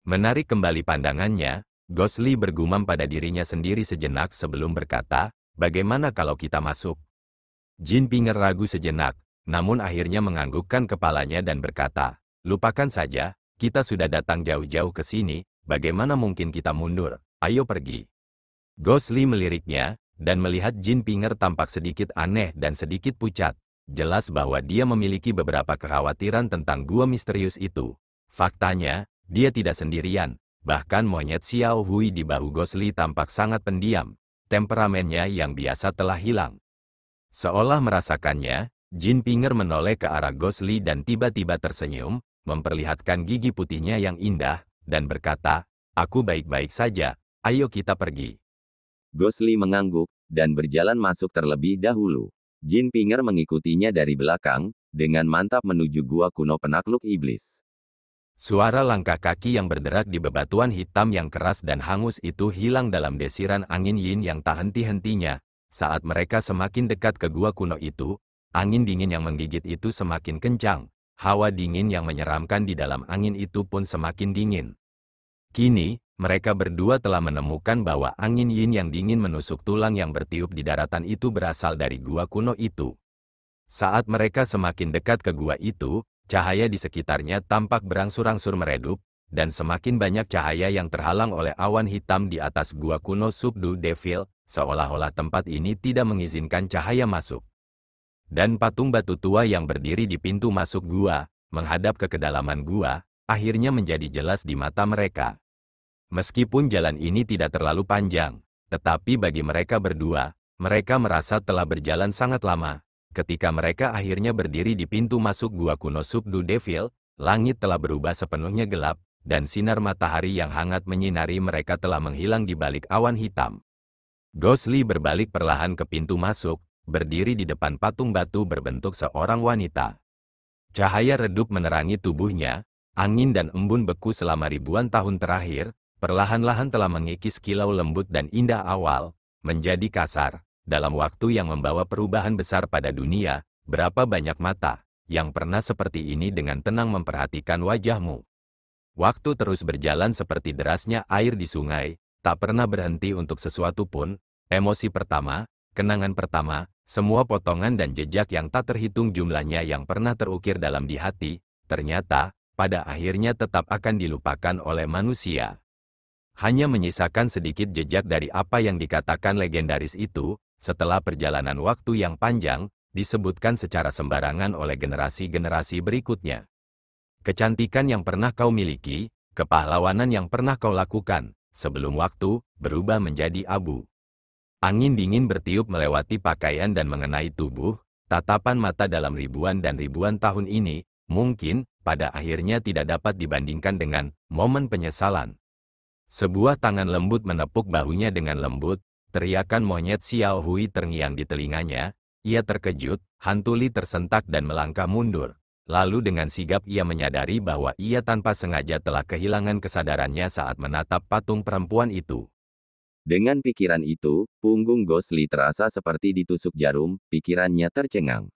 [SPEAKER 2] Menarik kembali pandangannya, Gosli bergumam pada dirinya sendiri sejenak sebelum berkata, "Bagaimana kalau kita masuk?" Jin Pinger ragu sejenak, namun akhirnya menganggukkan kepalanya dan berkata, "Lupakan saja, kita sudah datang jauh-jauh ke sini, bagaimana mungkin kita mundur? Ayo pergi." Gosli meliriknya, dan melihat Jin Pinger tampak sedikit aneh dan sedikit pucat. Jelas bahwa dia memiliki beberapa kekhawatiran tentang gua misterius itu. Faktanya, dia tidak sendirian, bahkan monyet Xiao Hui di bahu Gosli tampak sangat pendiam. Temperamennya yang biasa telah hilang. Seolah merasakannya, Jin Pinger menoleh ke arah Gosli dan tiba-tiba tersenyum, memperlihatkan gigi putihnya yang indah, dan berkata, "Aku baik-baik saja, ayo kita pergi."
[SPEAKER 1] Gosli mengangguk, dan berjalan masuk terlebih dahulu. Jin Pinger mengikutinya dari belakang, dengan mantap menuju gua kuno penakluk iblis.
[SPEAKER 2] Suara langkah kaki yang berderak di bebatuan hitam yang keras dan hangus itu hilang dalam desiran angin yin yang tak henti-hentinya. Saat mereka semakin dekat ke gua kuno itu, angin dingin yang menggigit itu semakin kencang. Hawa dingin yang menyeramkan di dalam angin itu pun semakin dingin. Kini, mereka berdua telah menemukan bahwa angin yin yang dingin menusuk tulang yang bertiup di daratan itu berasal dari gua kuno itu. Saat mereka semakin dekat ke gua itu, cahaya di sekitarnya tampak berangsur-angsur meredup, dan semakin banyak cahaya yang terhalang oleh awan hitam di atas gua kuno Subdu Devil, seolah-olah tempat ini tidak mengizinkan cahaya masuk. Dan patung batu tua yang berdiri di pintu masuk gua, menghadap ke kedalaman gua, akhirnya menjadi jelas di mata mereka. Meskipun jalan ini tidak terlalu panjang, tetapi bagi mereka berdua, mereka merasa telah berjalan sangat lama. Ketika mereka akhirnya berdiri di pintu masuk gua kuno Subdu Devil, langit telah berubah sepenuhnya gelap, dan sinar matahari yang hangat menyinari mereka telah menghilang di balik awan hitam. Ghostly berbalik perlahan ke pintu masuk, berdiri di depan patung batu berbentuk seorang wanita. Cahaya redup menerangi tubuhnya, angin dan embun beku selama ribuan tahun terakhir, perlahan-lahan telah mengikis kilau lembut dan indah awal, menjadi kasar, dalam waktu yang membawa perubahan besar pada dunia. Berapa banyak mata yang pernah seperti ini dengan tenang memperhatikan wajahmu. Waktu terus berjalan seperti derasnya air di sungai, tak pernah berhenti untuk sesuatu pun. Emosi pertama, kenangan pertama, semua potongan dan jejak yang tak terhitung jumlahnya yang pernah terukir dalam di hati, ternyata, pada akhirnya tetap akan dilupakan oleh manusia. Hanya menyisakan sedikit jejak dari apa yang dikatakan legendaris itu, setelah perjalanan waktu yang panjang, disebutkan secara sembarangan oleh generasi-generasi berikutnya. Kecantikan yang pernah kau miliki, kepahlawanan yang pernah kau lakukan, sebelum waktu, berubah menjadi abu. Angin dingin bertiup melewati pakaian dan mengenai tubuh, tatapan mata dalam ribuan dan ribuan tahun ini, mungkin, pada akhirnya tidak dapat dibandingkan dengan momen penyesalan. Sebuah tangan lembut menepuk bahunya dengan lembut, teriakan monyet Xiao Hui terngiang di telinganya, ia terkejut, hantu Li tersentak dan melangkah mundur. Lalu dengan sigap ia menyadari bahwa ia tanpa sengaja telah kehilangan kesadarannya saat menatap patung perempuan itu.
[SPEAKER 1] Dengan pikiran itu, punggung Ghostly terasa seperti ditusuk jarum, pikirannya tercengang.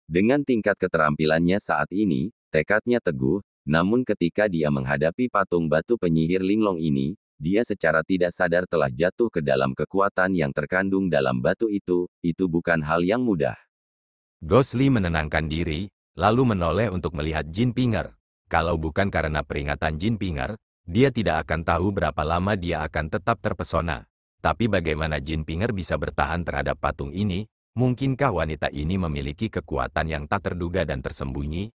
[SPEAKER 1] Dengan tingkat keterampilannya saat ini, tekadnya teguh, namun ketika dia menghadapi patung batu penyihir linglong ini, dia secara tidak sadar telah jatuh ke dalam kekuatan yang terkandung dalam batu itu bukan hal yang mudah.
[SPEAKER 2] Ghostly menenangkan diri, lalu menoleh untuk melihat Jin Pinger. Kalau bukan karena peringatan Jin Pinger, dia tidak akan tahu berapa lama dia akan tetap terpesona. Tapi bagaimana Jin Pinger bisa bertahan terhadap patung ini? Mungkinkah wanita ini memiliki kekuatan yang tak terduga dan tersembunyi?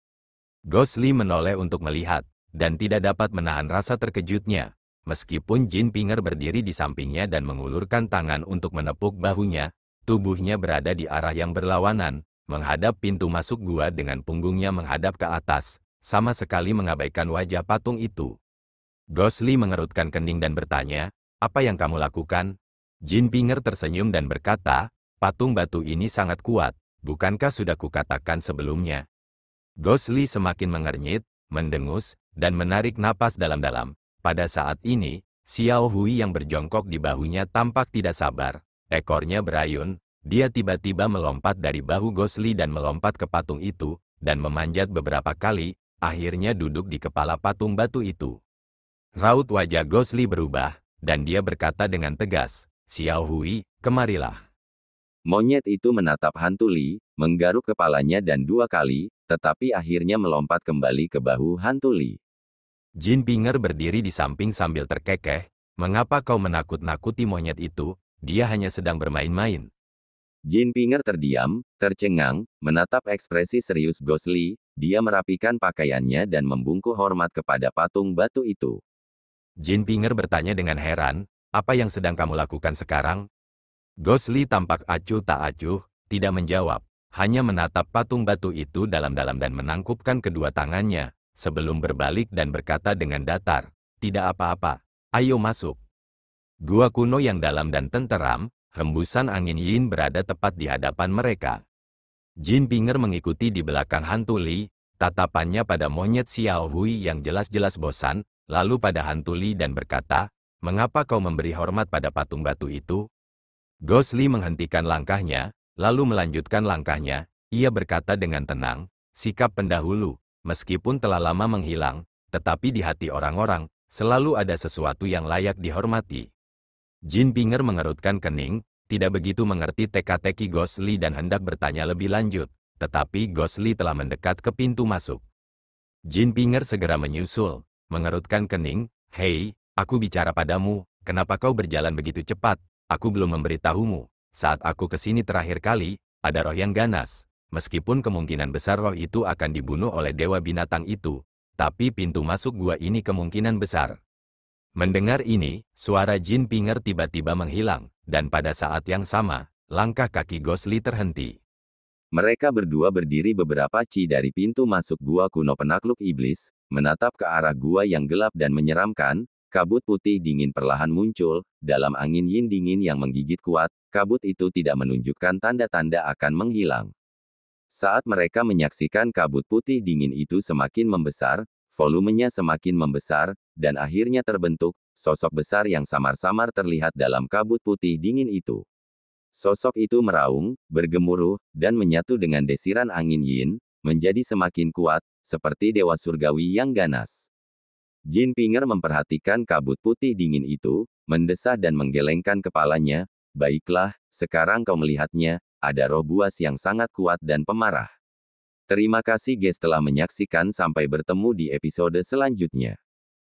[SPEAKER 2] Ghostly menoleh untuk melihat, dan tidak dapat menahan rasa terkejutnya. Meskipun Jin Pinger berdiri di sampingnya dan mengulurkan tangan untuk menepuk bahunya, tubuhnya berada di arah yang berlawanan, menghadap pintu masuk gua dengan punggungnya menghadap ke atas, sama sekali mengabaikan wajah patung itu. Ghostly mengerutkan kening dan bertanya, "Apa yang kamu lakukan?" Jin Pinger tersenyum dan berkata, "Patung batu ini sangat kuat, bukankah sudah kukatakan sebelumnya?" Ghostly semakin mengernyit, mendengus, dan menarik napas dalam-dalam. Pada saat ini, Xiao Hui yang berjongkok di bahunya tampak tidak sabar. Ekornya berayun, dia tiba-tiba melompat dari bahu Ghostly dan melompat ke patung itu, dan memanjat beberapa kali, akhirnya duduk di kepala patung batu itu. Raut wajah Ghostly berubah, dan dia berkata dengan tegas, "Xiao Hui, kemarilah."
[SPEAKER 1] Monyet itu menatap hantu Li, menggaruk kepalanya dan 2 kali, tetapi akhirnya melompat kembali ke bahu hantu Li.
[SPEAKER 2] Jin Pinger berdiri di samping sambil terkekeh, "Mengapa kau menakut-nakuti monyet itu? Dia hanya sedang bermain-main."
[SPEAKER 1] Jin Pinger terdiam, tercengang, menatap ekspresi serius Ghostly, dia merapikan pakaiannya dan membungkuk hormat kepada patung batu itu.
[SPEAKER 2] Jin Pinger bertanya dengan heran, "Apa yang sedang kamu lakukan sekarang?" Ghostly tampak acuh tak acuh, tidak menjawab, hanya menatap patung batu itu dalam-dalam dan menangkupkan kedua tangannya, sebelum berbalik dan berkata dengan datar, "Tidak apa-apa, ayo masuk." Gua kuno yang dalam dan tenteram, hembusan angin yin berada tepat di hadapan mereka. Jin Pinger mengikuti di belakang hantu Li, tatapannya pada monyet Xiao Hui yang jelas-jelas bosan, lalu pada hantu Li dan berkata, "Mengapa kau memberi hormat pada patung batu itu?" Ghostly menghentikan langkahnya, lalu melanjutkan langkahnya. Ia berkata dengan tenang, sikap pendahulu, meskipun telah lama menghilang, tetapi di hati orang-orang, selalu ada sesuatu yang layak dihormati. Jinpingger mengerutkan kening, tidak begitu mengerti teka-teki Ghostly dan hendak bertanya lebih lanjut, tetapi Ghostly telah mendekat ke pintu masuk. Jinpingger segera menyusul, mengerutkan kening, "Hei, aku bicara padamu, kenapa kau berjalan begitu cepat? Aku belum memberitahumu. Saat aku ke sini terakhir kali, ada roh yang ganas. Meskipun kemungkinan besar roh itu akan dibunuh oleh dewa binatang itu, tapi pintu masuk gua ini kemungkinan besar." Mendengar ini, suara Jinpingger tiba-tiba menghilang, dan pada saat yang sama, langkah kaki Ghostly terhenti.
[SPEAKER 1] Mereka berdua berdiri beberapa ci dari pintu masuk gua kuno penakluk iblis, menatap ke arah gua yang gelap dan menyeramkan. Kabut putih dingin perlahan muncul, dalam angin yin dingin yang menggigit kuat, kabut itu tidak menunjukkan tanda-tanda akan menghilang. Saat mereka menyaksikan kabut putih dingin itu semakin membesar, volumenya semakin membesar, dan akhirnya terbentuk, sosok besar yang samar-samar terlihat dalam kabut putih dingin itu. Sosok itu meraung, bergemuruh, dan menyatu dengan desiran angin yin, menjadi semakin kuat, seperti dewa surgawi yang ganas. Jinpingger memperhatikan kabut putih dingin itu, mendesah dan menggelengkan kepalanya. "Baiklah, sekarang kau melihatnya, ada roh buas yang sangat kuat dan pemarah." Terima kasih guys telah menyaksikan, sampai bertemu di episode selanjutnya.